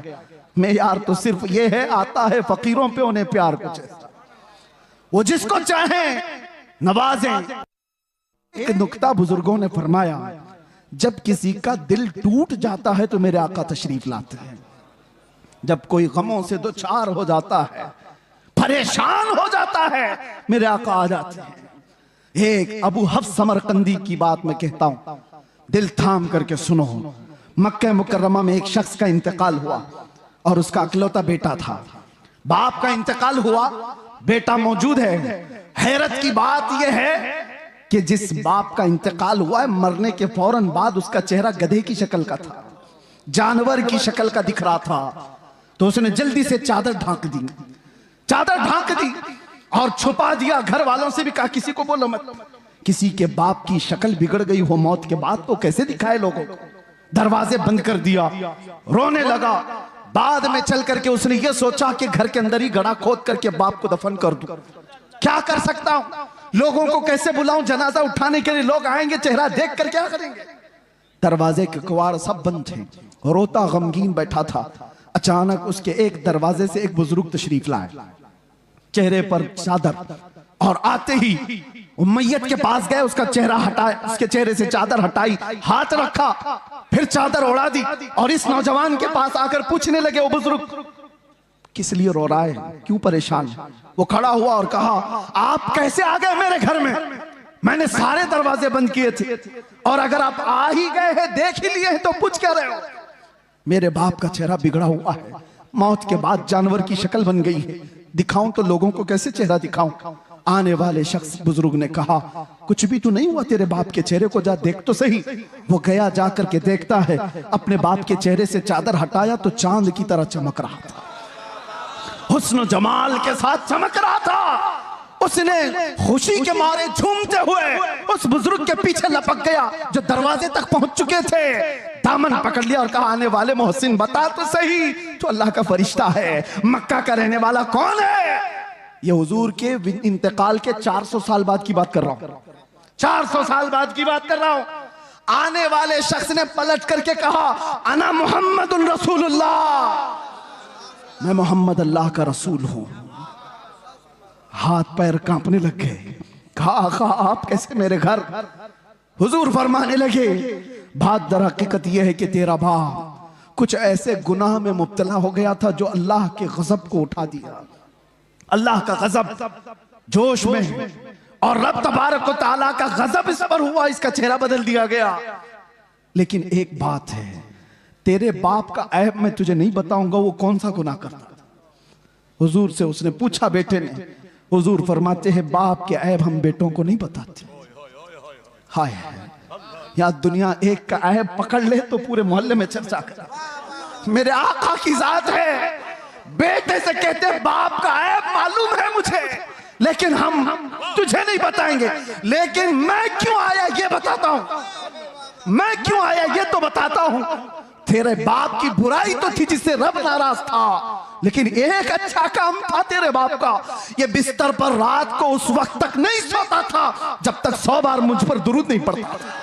मेयार तो सिर्फ ये है, आता है फकीरों पे उन्हें प्यार कुछ ऐसा, वो जिसको चाहे नवाजें। एक नुक्ता बुजुर्गों ने फरमाया, जब किसी का दिल टूट जाता है तो मेरे आका तशरीफ लाते हैं। जब कोई गमों से दो चार हो जाता है, परेशान हो जाता है, मेरे आका आ जाते हैं। एक अबू हफ्स समरकंदी की बात मैं कहता हूं, दिल थाम करके सुनो। मक्का मुकर्रमा में एक शख्स का इंतकाल हुआ और उसका अकलौता बेटा था। बाप का इंतकाल हुआ, बेटा मौजूद है। हैरत की बात यह है कि जिस बाप का इंतकाल हुआ है, मरने के फौरन बाद उसका चेहरा गधे की शक्ल का था, जानवर की शक्ल का दिख रहा था। तो उसने जल्दी से चादर ढांक दी, चादर ढांक दी और छुपा दिया। घर वालों से भी कहा किसी को बोलो मत। किसी के बाप की शक्ल बिगड़ गई हो मौत के बाद तो कैसे दिखाए लोगों को? दरवाजे बंद कर दिया, रोने लगा। बाद में चल करके उसने ये सोचा कि घर के अंदर ही गड्ढा खोद करके बाप को दफन कर दूं। क्या कर सकता हूं? लोगों को कैसे बुलाऊं? जनाजा उठाने के लिए लोग आएंगे, चेहरा देख कर क्या करेंगे? दरवाजे के किवाड़ सब बंद थे, रोता गमगीन बैठा था। अचानक उसके एक दरवाजे से एक बुजुर्ग तशरीफ लाए, चेहरे पर चादर, और आते ही वो मैयत के पास गए, उसका चेहरा हटाया, उसके चेहरे से चादर हटाई, हाथ रखा, फिर चादर उड़ा दी और इस नौजवान के पास आकर पूछने लगे, वो बुजुर्ग किस लिए रो रहा है, क्यों परेशान है? वो खड़ा हुआ और कहा, आप कैसे आ गए मेरे घर में? मैंने सारे दरवाजे बंद किए थे और अगर आप आ ही गए हैं, देख ही लिए हैं, तो पूछ क्या रहे हो? मेरे बाप का चेहरा बिगड़ा हुआ है, मौत के बाद जानवर की शक्ल बन गई है, दिखाऊं तो लोगों को कैसे चेहरा दिखाऊं? आने वाले शख्स बुजुर्ग ने कहा, कुछ भी तो नहीं हुआ तेरे बाप के चेहरे को, जा देख तो सही। वो गया, जाकर के देखता है, अपने बाप के चेहरे से चादर हटाया तो चांद की तरह चमक रहा था, हुस्न जमाल के साथ चमक रहा था। उसने खुशी के मारे झूमते हुए उस बुजुर्ग के पीछे लपक गया जो दरवाजे तक पहुंच चुके थे, दामन पकड़ लिया और कहा, आने वाले मोहसिन बता तो सही, तो अल्लाह का फरिश्ता है, मक्का का रहने वाला कौन है? ये हुजूर के इंतकाल के 400 साल बाद की बात कर रहा हूं, 400 साल बाद की बात कर रहा हूं। आने वाले शख्स ने पलट करके कहा, अना मुहम्मदुर रसूलुल्लाह, मैं मोहम्मद अल्लाह का रसूल हूं। हाथ पैर कांपने लग गए। कहा, आका आप कैसे मेरे घर? हुजूर फरमाने लगे, बात दर हकीकत यह है कि तेरा बाप कुछ ऐसे गुनाह में मुब्तला हो गया था जो अल्लाह के गजब को उठा दिया। अल्लाह का गजब जोश में, और रब तबारक व तआला का गजब इस पर हुआ, इसका चेहरा बदल दिया गया। लेकिन एक बात है, तेरे बाप का ऐब मैं तुझे नहीं बताऊंगा, वो कौन सा गुनाह करता था? हुजूर से उसने पूछा, बेटे ने। हुजूर फरमाते हैं, बाप के ऐब हम बेटों को नहीं बताते। हाय, या दुनिया एक का ऐब पकड़ ले तो पूरे मोहल्ले में चर्चा कर। मेरे आका की जात है, बेटे से कहते बाप का ऐब मालूम है मुझे, लेकिन हम तुझे नहीं बताएंगे। लेकिन मैं क्यों आया ये बताता हूं, मैं क्यों आया ये तो बताता हूं। तेरे बाप की बुराई तो थी जिससे रब नाराज था, लेकिन एक अच्छा काम था तेरे बाप का। ये बिस्तर पर रात को उस वक्त तक नहीं सोता था जब तक 100 बार मुझ पर दुरूद नहीं पड़ता था।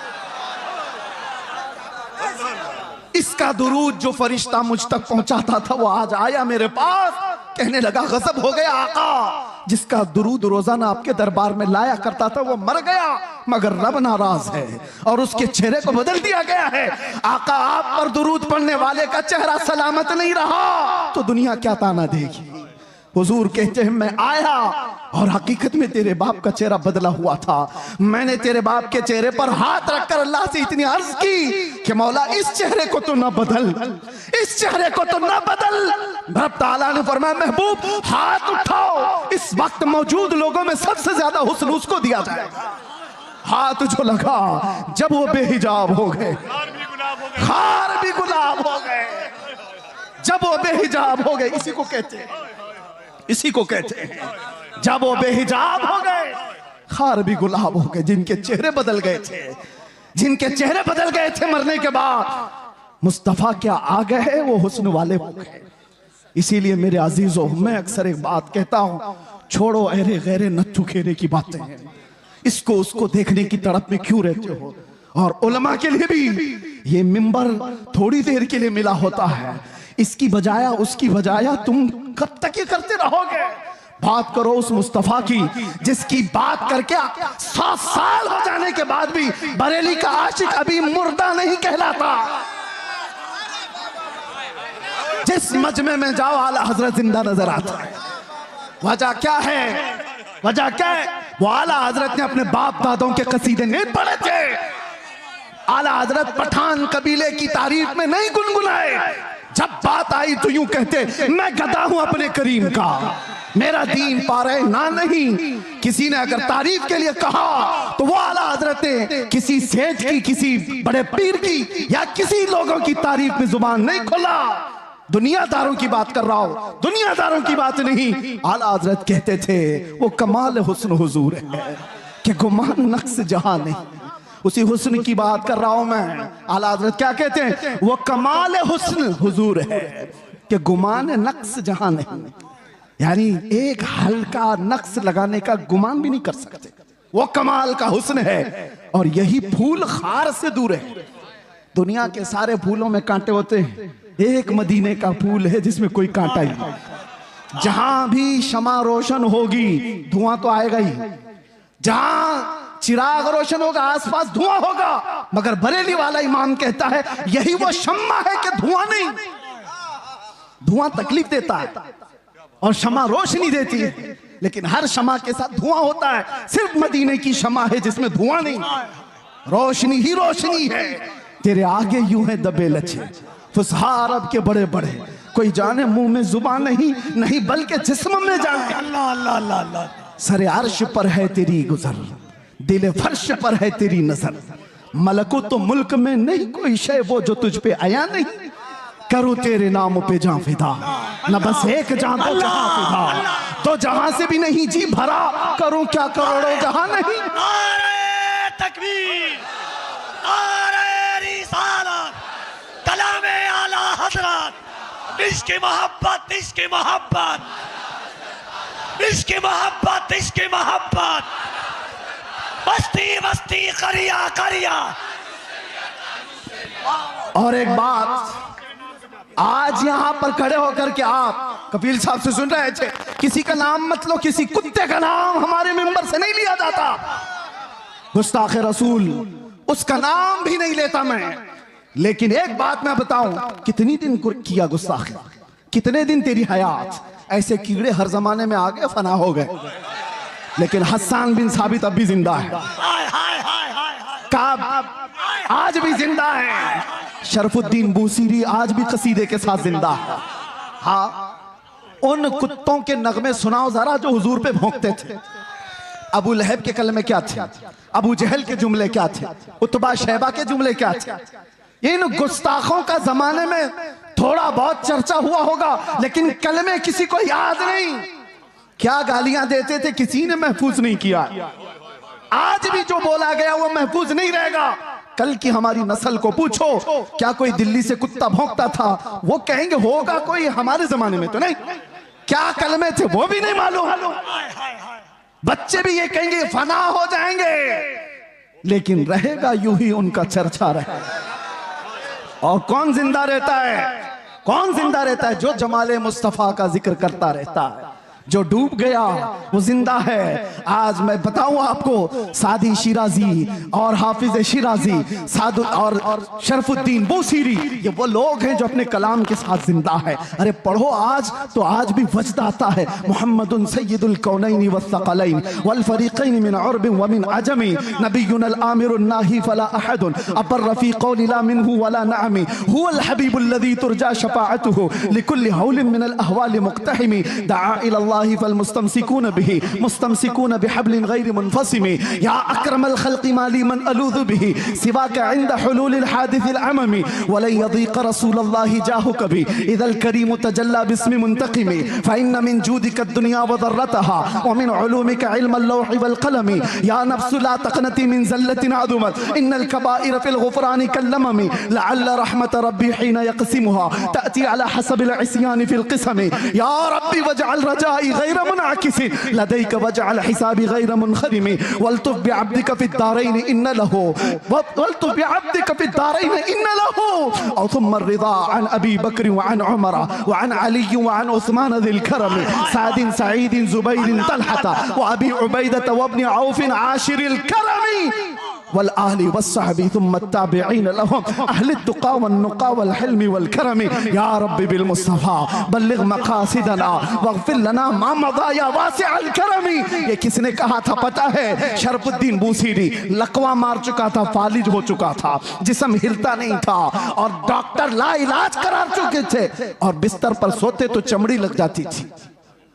इसका दुरूद जो फरिश्ता मुझ तक पहुंचाता था वो आज आया मेरे पास, कहने लगा गजब हो गया आका, जिसका दुरूद रोजाना आपके दरबार में लाया करता था वो मर गया, मगर रब नाराज है और उसके चेहरे को बदल दिया गया है। आका आप पर दुरूद पढ़ने वाले का चेहरा सलामत नहीं रहा तो दुनिया क्या ताना देगी। हुजूर कहते हैं मैं आया और हकीकत में तेरे बाप का चेहरा बदला हुआ था। मैंने तेरे बाप के चेहरे पर हाथ रखकर अल्लाह से इतनी अर्ज की कि मौला इस चेहरे को तो ना बदल, इस चेहरे को तो ना बदल। रब ताला ने फरमाया महबूब हाथ उठाओ, इस वक्त मौजूद लोगों में सबसे ज्यादा हुस्न उसको दिया जाएगा। हाथ जो लगा जब वो बेहिजाब हो गए, खार भी गुलाब हो गए, जब वो बेहिजाब हो गए, इसी को कहते हैं, इसी को कहते हैं जब वो बेहिजाब हो गए खार भी गुलाब हो गए। जिनके चेहरे बदल गए थे, जिनके चेहरे बदल गए थे मरने के बाद, मुस्तफा क्या आ गए वो हुस्न वाले हो गए। इसीलिए मेरे अजीजों मैं अक्सर एक बात कहता हूं, छोड़ो अरे गैरे नच्चू खेरे की बातें, इसको उसको देखने की तड़प में क्यों रहते हो। और उलमा के लिए भी ये मिंबर थोड़ी देर के लिए मिला होता है, इसकी बजाया उसकी बजाया तुम कब तक ये करते रहोगे। बात करो उस मुस्तफा की जिसकी बात करके 100 साल हो जाने के बाद भी बरेली का आशिक अभी मुर्दा नहीं कहलाता। जिस मजमे में जाओ आला हजरत जिंदा नजर आता है। वजह क्या है, वजह क्या है, वो आला हजरत ने अपने बाप दादों के कसीदे नहीं पढ़े थे। आला हजरत पठान कबीले की तारीफ में नहीं गुनगुनाए। जब बात आई तो यूं कहते मैं गदा हूं अपने करीम का, मेरा दीन पारे ना नहीं। किसी ने अगर तारीफ के लिए कहा तो वो आला हजरत ने किसी सेठ की, किसी बड़े पीर की या किसी लोगों की तारीफ में जुबान नहीं खोला। दुनियादारों की बात कर रहा हूं, दुनियादारों की बात नहीं। आला हजरत कहते थे वो कमाल हुस्न हुजूर है कि गुमान नक्श जहां नहीं। उसी हुस्न की बात कर रहा हूं मैं। आला हजरत क्या कहते हैं, वो कमाल हुस्न हुजूर है कि गुमान नक्श जहां नहीं। यानी एक हल्का नक्श लगाने का गुमान भी नहीं कर सकते, वो कमाल का हुस्न है। और यही फूल खार से दूर है। दुनिया के सारे फूलों में कांटे होते हैं, एक मदीने का फूल है जिसमें कोई कांटा ही नहीं। जहां भी शमा रोशन होगी धुआं तो आएगा ही, जहां चिराग रोशन होगा आसपास धुआं होगा। मगर बरेली वाला इमाम कहता है यही वो शम्मा है कि धुआं नहीं। धुआं तकलीफ देता है और शमा रोशनी देती है, लेकिन हर शमा के साथ धुआं होता है। सिर्फ मदीने की शमा है जिसमें धुआं नहीं, रोशनी ही रोशनी है। तेरे आगे यूं है दबे लचे फुसहा अरब के बड़े बड़े, कोई जाने मुंह में जुबान नहीं, नहीं बल्कि जिस्म में जाने। अल्लाह अल्लाह अल्लाह अल्लाह। सरे अर्श पर है तेरी गुजर, दिल फर्श पर है तेरी नजर। मलको तो मुल्क में नहीं कोई शय वो जो तुझ पे आया नहीं। करूं तेरे नाम पे जान फिदा, न बस एक जान तो जहां फिदा। तो जहां से भी नहीं जी भरा, करूं क्या करोड़ों जहां नहीं। नारे तकबीर, नारे रिसालत, कलामे आला हजरत, इश्क़ मोहब्बत, इश्क़ मोहब्बत, इश्क़ मोहब्बत, इश्क़ मोहब्बत, बस्ती बस्ती करिया करिया। और एक बात, आज यहां पर खड़े होकर के आप कपिल साहब से सुन रहे थे, किसी का नाम मत लो, किसी कुत्ते का नाम हमारे मेंबर से नहीं लिया जाता। गुस्ताख रसूल उसका नाम भी नहीं लेता मैं। लेकिन एक बात मैं बताऊं, कितनी दिन किया गुस्ताखी, कितने दिन तेरी हयात। ऐसे कीड़े हर जमाने में आ गए, फना हो गए, लेकिन हसन बिन साबित अब भी जिंदा है, काब आज भी जिंदा है, शरफुद्दीन बूसीरी आज भी कसीदे के साथ जिंदा है। हाँ, उन कुत्तों के नगमे सुनाओ जरा जो हुजूर पे भौंकते थे। अबू लहब के कलमे क्या थे, अबू जहल के जुमले क्या थे, उतबा शैबा के जुमले क्या थे। इन गुस्ताखों का जमाने में थोड़ा बहुत चर्चा हुआ होगा, लेकिन कलमे किसी को याद नहीं। क्या गालियां देते थे, किसी ने महफूज नहीं किया। आज भी जो बोला गया वो महफूज नहीं रहेगा। कल की हमारी नस्ल को पूछो, क्या कोई दिल्ली से कुत्ता भौंकता था? वो कहेंगे होगा कोई, हमारे जमाने में तो नहीं। क्या कलमे थे वो भी नहीं मालूम। बच्चे भी ये कहेंगे फना हो जाएंगे, लेकिन रहेगा यूं ही उनका चर्चा रहेगा। और कौन जिंदा रहता है? कौन जिंदा रहता है? जो जमाले मुस्तफा का जिक्र करता रहता है। जो डूब गया वो जिंदा है। आज मैं बताऊं आपको, सादी शिराजी और हाफिज शिराजी, सादु और शरफुद्दीन बूसीरी, ये वो लोग हैं जो अपने कलाम के साथ जिंदा है। अरे पढ़ो आज तो आज भी वजद आता है। मुहम्मदुन सय्यदुल कौनैन वस्सक़लैन वल फरीक़ैन मिन उर्ब व मिन अजमी, नबियुल आमिरुन नाही फला अहदुन अबर फी क़ौलि ला मिनहु वला नअमी, हुवल हबीबुल लज़ी तुरजा शफ़ाअतुहु लिकुल्लि हौलिन मिनल अहवाल मुक़्तहिमी, दआ इलल्लाह फलमुस्तमसिकून बिही मुस्तमसिकून बिहब्लिन गैर मुनफसिमी, या अक्रमल खल्क़ि माली मन अलूज़ु बिही सिवाका इंद हुलूलिल हादिसिल अममी, वलन यदीक़ रसूलल्लाहि जाहु कभी इदल करीम तजल्ला बिस्मि मुंतक़िमी, फ़इन्न मिन जूदिक दुनिया व ज़र्रतहा व मिन उलूमिक इल्मल लौहि वल क़लमी, या नफ्सु ला तक़नती मिन ज़ल्लतिन अज़ुमत इन्नल कबाइर फ़िल ग़ुफ़रानि कल्लममी, लअल्ल रहमत रब्बी हीन यक़सिमुहा तअती अला हसबिल इस्यानि फ़िल क़िस्मी, या रब्बी वजअल रजाई गैर मुनअकिसिन लदैक वजअल हिसाबी गैर मुनख़रिमी, वल्तुफ़ बिअब्दिक फ़िद्दारैन इन्न लहू वल्तुफ़ बिअब्दिक फ़िद्दारैन इन्न लहू, औ थुम्मा रिज़ा अन अबी बकर व अन उमर व अन अली व अन उस्मान ज़िल करम, सादिन सईद ज़ुबैर तलहता व अबी उबैदा व इब्न औफ आशिरिल करमी, वल आलि वस्सहबी थुम्मा ताबिईन लहुम अहलि तुक़ा वन नुक़ा वल हिल्मी वल करमी, या रब्बी बिल मुस्तफ़ा बल्लिग़ मक़ासिदना वग़फ़िर लना मा मज़ा या वासिअल करमी। ये किसने कहा था पता है? शरफुद्दीन बूसीरी। लकवा मार चुका था, फालिज हो चुका था, जिस्म हिलता नहीं था, और डॉक्टर ला इलाज करा चुके थे, और बिस्तर पर सोते तो चमड़ी लग जाती थी।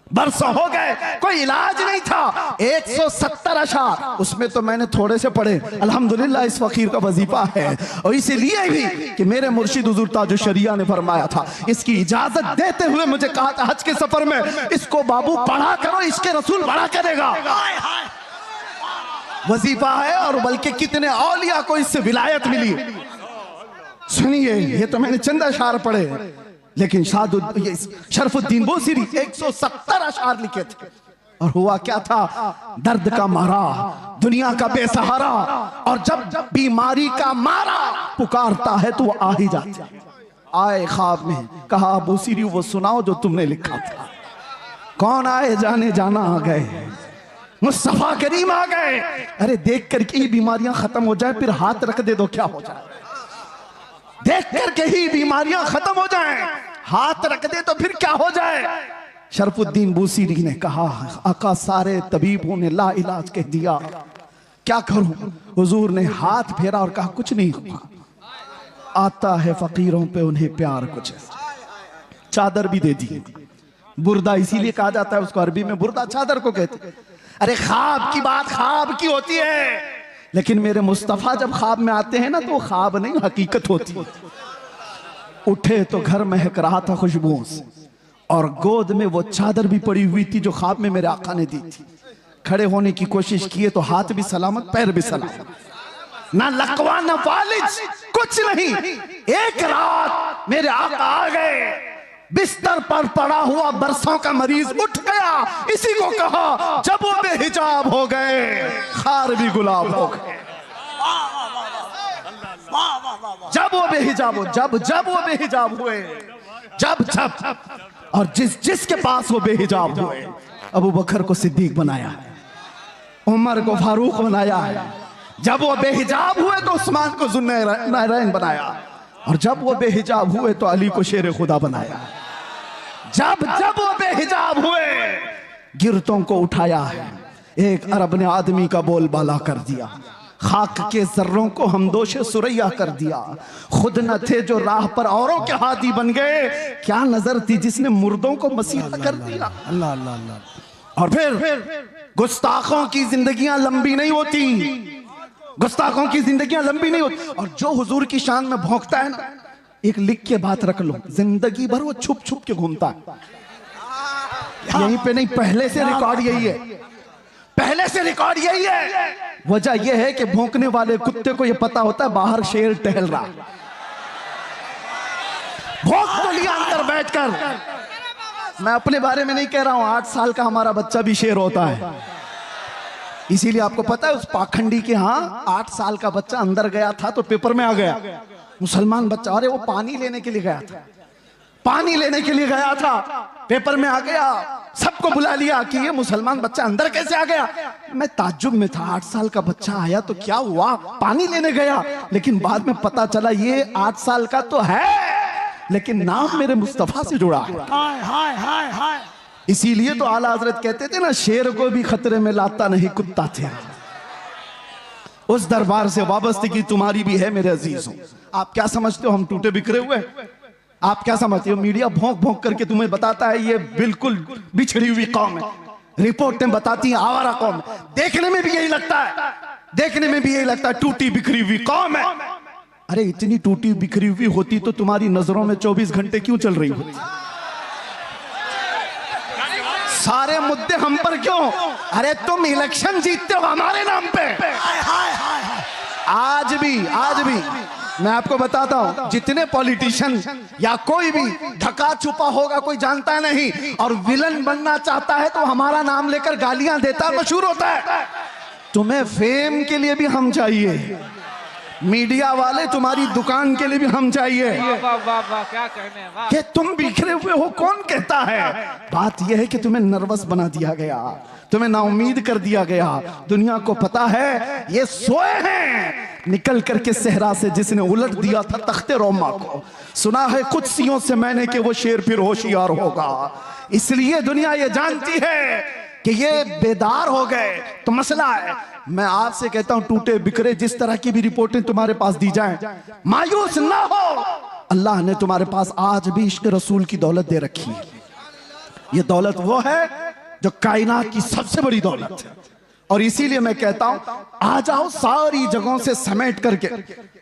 बरसों हो गए, कोई इलाज नहीं था। 170 अशार, उसमें तो मैंने थोड़े से पढ़े, अल्हम्दुलिल्लाह इस फकीर का वजीफा है। और इसीलिए भी कि मेरे मुर्शिद हुजूर ताजुश शरिया ने फरमाया था, इसकी इजाजत देते हुए मुझे कहा था हज के सफर में, इसको बाबू पढ़ा करो, इसके रसूल बड़ा करेगा। वजीफा है, और बल्कि कितने औलिया को इससे विलायत मिली। सुनिए, ये तो मैंने चंद अशार पढ़े, लेकिन शरफुद्दीन बूसीरी 170 अशार लिखे थे। और हुआ क्या था? दर्द का मारा, दुनिया का बेसहारा, और जब बीमारी का मारा पुकारता है तो वो आ ही जाता है। आए ख्वाब में, कहा बूसीरी वो सुनाओ जो तुमने लिखा था। कौन आए? जाने जाना आ गए, मुस्तफा करीम आ गए। अरे देख करके ही बीमारियां खत्म हो जाए, फिर हाथ रख दे दो क्या हो जाए? देख करके ही बीमारियां खत्म हो जाएं, हाथ रख दे तो फिर क्या हो जाए? शरफुद्दीन बूसीरी ने कहा, आका सारे तबीबों ने ला इलाज कह दिया, क्या करूं? हुजूर ने हाथ फेरा और कहा कुछ नहीं हुआ, आता है फकीरों पे उन्हें प्यार कुछ। चादर भी दे दी। बुर्दा इसीलिए कहा जाता है उसको, अरबी में बुर्दा चादर को कहते। अरे ख्वाब की बात ख्वाब की होती है, लेकिन मेरे मुस्तफा जब ख्वाब में आते हैं ना, तो ख्वाब नहीं हकीकत होती। उठे तो घर महक रहा था खुशबुओं से, और गोद में वो चादर भी पड़ी हुई थी जो ख्वाब में मेरे आका ने दी थी। खड़े होने की कोशिश किए तो हाथ भी सलामत, पैर भी सलामत, ना लकवा ना फालिज, कुछ नहीं। एक रात मेरे आका आ गए, बिस्तर पर पड़ा हुआ बरसों का मरीज उठ गया। इसी को कहा जब वो बेहिजाब हो गए, खार भी गुलाब हो गए। जब वो बेहिजाब हो, जब वो बेहिजाब हुए, जब और जिसके पास वो बेहिजाब हुए, अबू बकर को सिद्दीक बनाया, उमर को फारूक बनाया, जब वो बेहिजाब हुए तो उस्मान को ज़ुन्नूरैन बनाया, और जब वो बेहिजाब हुए तो अली को शेर खुदा बनाया। जब वो बेहिजाब हुए, गिरतों को उठाया है। एक अरब ने आदमी का बोलबाला कर दिया, खाक के जर्रों को हमदोशे सुरैया कर दिया। खुद न थे जो राह पर औरों के हादी बन गए, क्या नजर थी जिसने मुर्दों को मसीहा कर दिया। अल्लाह अल्लाह अल्लाह। और फिर गुस्ताखों की जिंदगियां लंबी नहीं होती, गुस्ताखों की जिंदगियां लंबी नहीं होती। और जो हुजूर की शान में भौंकता है ना, एक लिख के बात रख लो, जिंदगी भर वो छुप छुप के घूमता है। यहीं पे नहीं, पहले से रिकॉर्ड यही है, पहले से रिकॉर्ड यही है। वजह यह है कि भौंकने वाले कुत्ते को यह पता होता है बाहर शेर टहल रहा, भौंक तो लिया अंदर बैठकर। मैं अपने बारे में नहीं कह रहा हूं, 8 साल का हमारा बच्चा भी शेर होता है। इसीलिए आपको पता है उस पाखंडी के यहाँ 8 साल का बच्चा अंदर गया था तो पेपर में आ गया, मुसलमान बच्चा, अरे वो पानी लेने के लिए गया था, पानी लेने के लिए गया था, पेपर में आ गया, सबको बुला लिया कि ये मुसलमान बच्चा अंदर कैसे आ गया। मैं ताज्जुब में था, 8 साल का बच्चा आया तो क्या हुआ, पानी लेने गया, लेकिन बाद में पता चला ये 8 साल का तो है लेकिन नाम मेरे मुस्तफा से जुड़ा है। हाय हाय हाय हाय। इसीलिए तो आला हजरत कहते थे ना, शेर को भी खतरे में लाता नहीं कुत्ता थे। उस दरबार से वाबस्तगी तुम्हारी भी है मेरे अजीजों। आप क्या समझते हो हम टूटे बिखरे हुए? आप क्या समझते हो मीडिया भौंक भौंक करके तुम्हें बताता है ये बिल्कुल बिछड़ी हुई कौम है, रिपोर्टें बताती हैं आवारा कौम है। देखने में भी यही लगता है, देखने में भी यही लगता है टूटी बिखरी हुई कौम है। अरे इतनी टूटी बिखरी हुई होती तो तुम्हारी नजरों में 24 घंटे क्यों चल रही होती? सारे मुद्दे हम पर क्यों? अरे तुम इलेक्शन जीतते हो हमारे नाम पे। आज भी मैं आपको बताता हूं, जितने पॉलिटिशियन या कोई भी ढका छुपा होगा कोई जानता नहीं, और विलन बनना चाहता है तो हमारा नाम लेकर गालियां देता मशहूर होता है। तुम्हें फेम के लिए भी हम चाहिए, मीडिया वाले तुम्हारी दुकान के लिए भी हम चाहिए। क्या कहने हैं, वाह। कि तुम बिखरे हुए हो कौन कहता है? बात यह है कि तुम्हें नर्वस बना दिया गया, तुम्हें नाउमीद कर दिया गया। दुनिया को पता है ये सोए हैं, निकल करके सहरा से जिसने उलट दिया था तख्ते रोमा को। सुना है कुछ सियों से मैंने कि वो शेर फिर होशियार होगा। इसलिए दुनिया ये जानती है कि ये बेदार हो गए तो मसला है। मैं आपसे कहता हूं टूटे बिखरे जिस तरह की भी रिपोर्टें तुम्हारे पास दी जाएं, मायूस ना हो। अल्लाह ने तुम्हारे पास आज भी इश्क रसूल की दौलत दे रखी है। ये दौलत वो है जो कायनात की सबसे बड़ी दौलत है। और इसीलिए मैं कहता हूं आ जाओ सारी जगहों से समेट करके।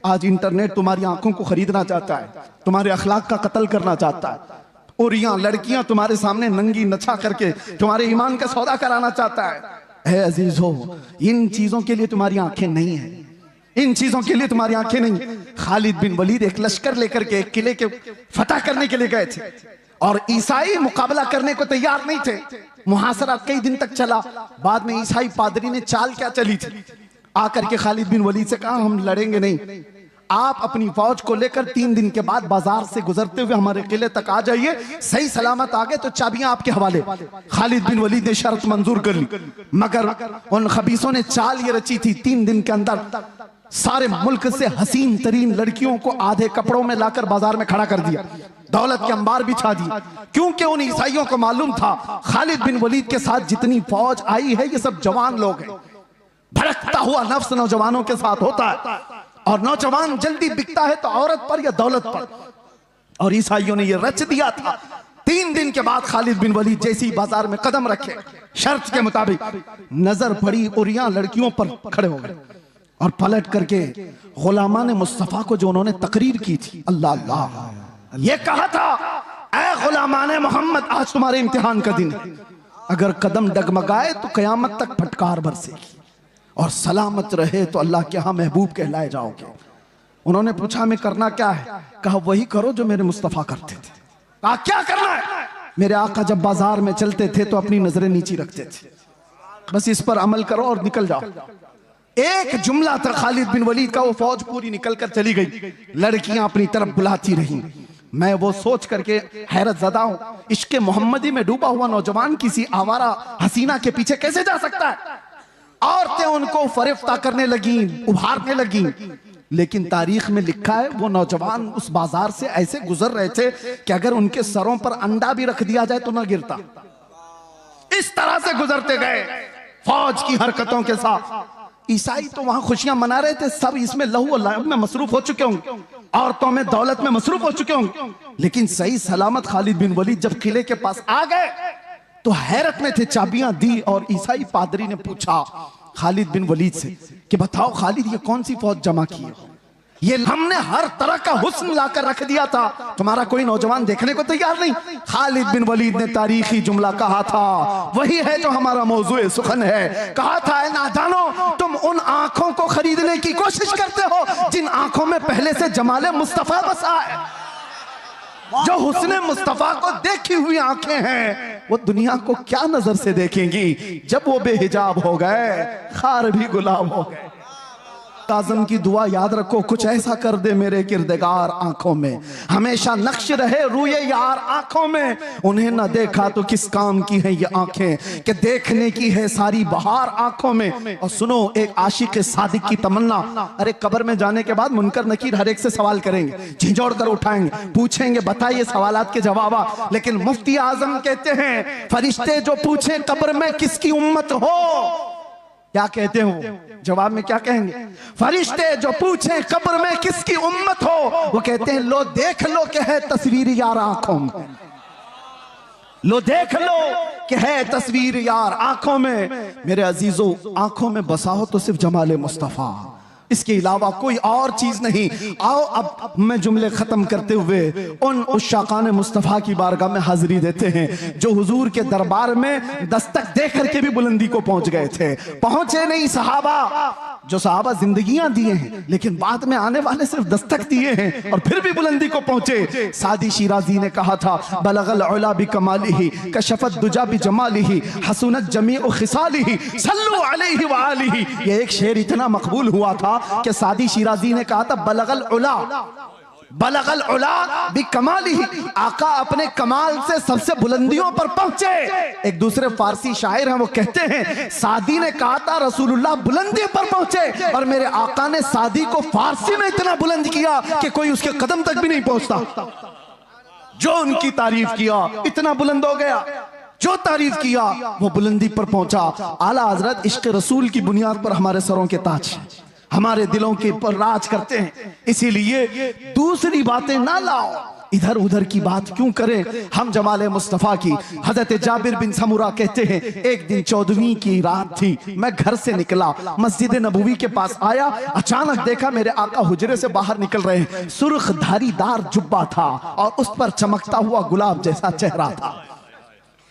आज इंटरनेट तुम्हारी आंखों को खरीदना चाहता है, तुम्हारे अखलाक का कत्ल करना चाहता है, और यहाँ लड़कियां तुम्हारे सामने नंगी नछा करके तुम्हारे ईमान का सौदा कराना चाहता है। अजीजो, इन चीजों के लिए तुम्हारी आंखें नहीं है, इन चीजों के लिए तुम्हारी आंखें नहीं। खालिद बिन वलीद एक लश्कर लेकर के एक किले के फतह करने के लिए गए थे और ईसाई मुकाबला करने को तैयार नहीं थे। मुहासरा कई दिन तक चला। बाद में ईसाई पादरी ने चाल क्या चली थी, आकर के खालिद बिन वलीद से कहा हम लड़ेंगे नहीं, आप अपनी फौज को लेकर 3 दिन के बाद बाजार से गुजरते हुए हमारे किले तक आ जाइए, सही सलामत आ गए तो चाबियां आपके हवाले। खालिद बिन वलीद ने शर्त मंजूर कर ली, मगर उन खबीसों ने चाल ये रची थी 3 दिन के अंदर सारे मुल्क से हसीन तरीन लड़कियों को आधे कपड़ों में लाकर बाजार में खड़ा कर दिया, दौलत के अंबार बिछा दी। क्योंकि उन ईसाइयों को मालूम था खालिद बिन वलीद के साथ जितनी फौज आई है ये सब जवान लोग हैं। भड़कता हुआ नफ्स नौजवानों के साथ होता है, और नौजवान जल्दी बिकता है तो औरत पर या दौलत पर। और ईसाइयों ने यह रच दिया था। 3 दिन के बाद खालिद बिन वलीद जैसी बाजार में कदम रखे, शर्त के मुताबिक नजर पड़ी और यहाँ लड़कियों पर खड़े हो गए और पलट करके गुलामान मुस्तफा को जो उन्होंने तकरीर की थी, अल्लाह अल्लाह, ये कहा था ऐ गुलामान मोहम्मद आज तुम्हारे इम्तिहान का दिन है, अगर कदम डगमगाए तो कयामत तक फटकार बरसेगी, और सलामत रहे तो अल्लाह के यहाँ महबूब कहलाए जाओगे। उन्होंने पूछा मैं करना क्या है? कहा वही करो जो मेरे मुस्तफा करते थे। कहा क्या करना है? मेरे आका जब बाजार में चलते थे तो अपनी नजरें नीची रखते थे, बस इस पर अमल करो और निकल जाओ। एक जुमला था खालिद बिन वलीद का, वो फौज पूरी निकल कर चली गई, लड़कियां अपनी तरफ बुलाती रही। मैं वो सोच करके हैरत ज़दा हूं, इश्क मोहम्मदी में डूबा हुआ नौजवान किसी आवारा हसीना के पीछे कैसे जा सकता है? औरतें उनको फरिफ्ता करने लगी, उभारने लगी, लेकिन तारीख में लिखा है वो नौजवान उस बाजार से ऐसे गुजर रहे थे कि अगर उनके सरों पर अंडा भी रख दिया जाए तो ना गिरता। इस तरह से गुजरते गए फौज की हरकतों के साथ। ईसाई तो वहां खुशियां मना रहे थे, सब इसमें लहू और लहब में मसरूफ हो चुके होंगे, औरतों में दौलत में मसरूफ हो चुके होंगे, लेकिन सही सलामत खालिद बिन वलीद जब किले के पास आ गए तो हैरत में थे। चाबियां दी और ईसाई पादरी ने पूछा खालिद बिन वलीद से कि बताओ खालिद ये कौन सी फौज जमा की है, ये हमने हर तरह का हुस्न लाकर रख दिया था, तुम्हारा कोई नौजवान देखने को तैयार नहीं। खालिद बिन वलीद ने तारीखी जुमला कहा था, वही है जो हमारा मौजूए सुखन है। कहा था, ऐ नादानो, तुम उन आंखों को खरीदने की कोशिश करते हो जिन आंखों में पहले से जमाले मुस्तफा बसा है। जो हुस्ने मुस्तफा को देखी हुई आंखें हैं, वो दुनिया को क्या नजर से देखेंगी जब वो बेहिजाब हो गए, खार भी गुलाब हो गए। आज़म की दुआ याद रखो, कुछ ऐसा कर दे मेरे किरदगार आंखों में, हमेशा नक्श रहे रूए यार आंखों में। उन्हें न देखा तो किस काम की है ये आंखें, कि देखने की है सारी बहार आंखों में। और सुनो एक आशिक सादिक की तमन्ना, अरे कब्र में जाने के बाद मुनकर नकीर हर एक से सवाल करेंगे, झिझोड़ कर उठाएंगे, पूछेंगे बताइए सवालात के जवाब। लेकिन मुफ्ती आजम कहते हैं, फरिश्ते जो पूछें कब्र में किसकी उम्मत हो, क्या कहते हो जवाब में, क्या कहेंगे? फरिश्ते जो पूछें कब्र में किसकी उम्मत हो, वो कहते हैं लो देख लो कि है तस्वीर यार आंखों में, लो देख लो कि है तस्वीर यार आंखों में। मेरे अजीजों, आंखों में बसा हो तो सिर्फ जमाले मुस्तफा, इसके अलावा कोई और चीज नहीं। आओ अब मैं जुमले खत्म करते हुए उन उशाकान मुस्तफा की बारगाह में हाजिरी देते हैं जो हुजूर के दरबार में दस्तक दे करके भी बुलंदी को पहुंच गए थे। पहुंचे नहीं सहाबा, जो सहाबा जिंदगियां दिए हैं लेकिन बाद में आने वाले सिर्फ दस्तक दिए हैं और फिर भी बुलंदी को पहुंचे। सादी शिराजी ने कहा था, बलगल उला बि कमालिही कशफत दुजा बि जमालिही हसनत जमीउ खिसालिही सल्लु अलैहि व आलिही। ये एक शेर इतना मकबूल हुआ था कि सादी शिराजी ने कहा था, बलगल उला बि कमालिही, आका अपने कमाल से सबसे बुलंदियों पर पहुंचे। एक दूसरे फारसी शायर हैं, वो कहते हैं, सादी ने कहा था रसूलुल्लाह बुलंदी पर पहुंचे, और मेरे आका ने सादी को फारसी में इतना बुलंद किया कि कोई उसके कदम तक भी नहीं पहुंचता। जो उनकी तारीफ किया इतना बुलंद हो गया, जो तारीफ किया वो बुलंदी पर पहुंचा। आला हजरत इश्क रसूल की बुनियाद पर हमारे सरों के ताज हमारे दिलों के ऊपर राज करते हैं, इसीलिए दूसरी बातें ना लाओ, इधर उधर की बात क्यों करें। हम जमाले मुस्तफा की। हजरत जाबिर बिन समुरा कहते हैं, एक दिन 14वीं की रात थी, मैं घर से निकला, मस्जिद नबवी के पास आया, अचानक देखा मेरे आका हुजरे से बाहर निकल रहे हैं। सुर्ख धारीदार जुब्बा था और उस पर चमकता हुआ गुलाब जैसा चेहरा था।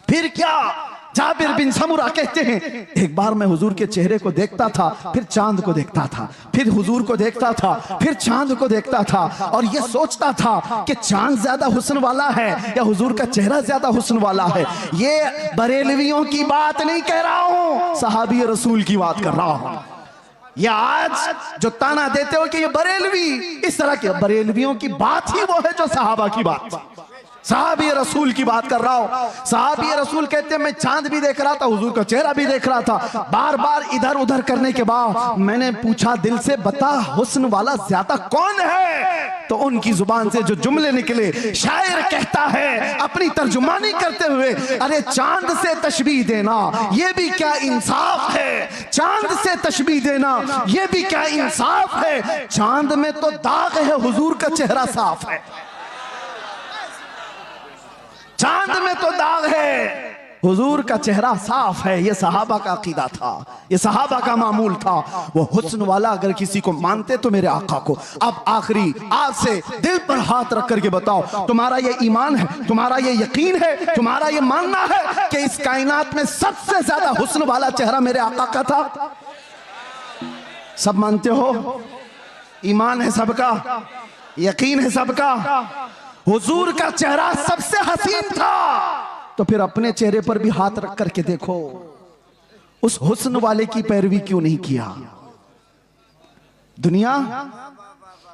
फिर क्या, जाबिर बिन समुरा कहते हैं, एक बार मैं हुजूर के चेहरे को देखता था, फिर चांद को देखता था, फिर हुजूर को देखता था, फिर चांद को देखता था, और यह सोचता था कि चांद ज्यादा हुस्न वाला है या हुजूर का चेहरा ज्यादा हुस्न वाला है। ये बरेलवियों की बात नहीं कह रहा हूं, सहाबी रसूल की बात कर रहा हूं। या आज जो ताना देते हो कि ये बरेलवी, इस तरह के बरेलवियों की बात ही वो है जो सहाबा की बात, साहबी रसूल की बात कर रहा हूं। साहबी रसूल कहते हैं, मैं चांद भी देख रहा था, हुजूर का चेहरा भी देख रहा था। बार बार इधर उधर करने के बाद मैंने पूछा दिल से, बता हुस्न वाला ज्यादा कौन है? तो उनकी जुबान से जो जुमले निकले, शायर कहता है अपनी तर्जुमानी करते हुए, अरे चांद से तशबीह देना ये भी क्या इंसाफ है, चांद से तशबीह देना ये भी क्या इंसाफ है। चांद में तो दाग है, हुजूर का चेहरा साफ है। चांद में तो दाग है, हुजूर का चेहरा साफ है। ये सहाबा का अकीदा था, ये सहाबा का मामूल था। वो हुस्न वाला अगर किसी को मानते तो मेरे आका को। अब आखिरी आज से दिल पर हाथ रख करके बताओ, तुम्हारा ये ईमान है, तुम्हारा ये यकीन है, तुम्हारा ये मानना है कि इस कायनात में सबसे ज्यादा हुस्न वाला चेहरा मेरे आका का था? सब मानते हो? ईमान है सबका, यकीन है सबका, हुजूर का चेहरा सबसे हसीन था। तो फिर अपने चेहरे पर भी हाथ रख करके देखो, उस हुस्न वाले की पैरवी क्यों नहीं किया? दुनिया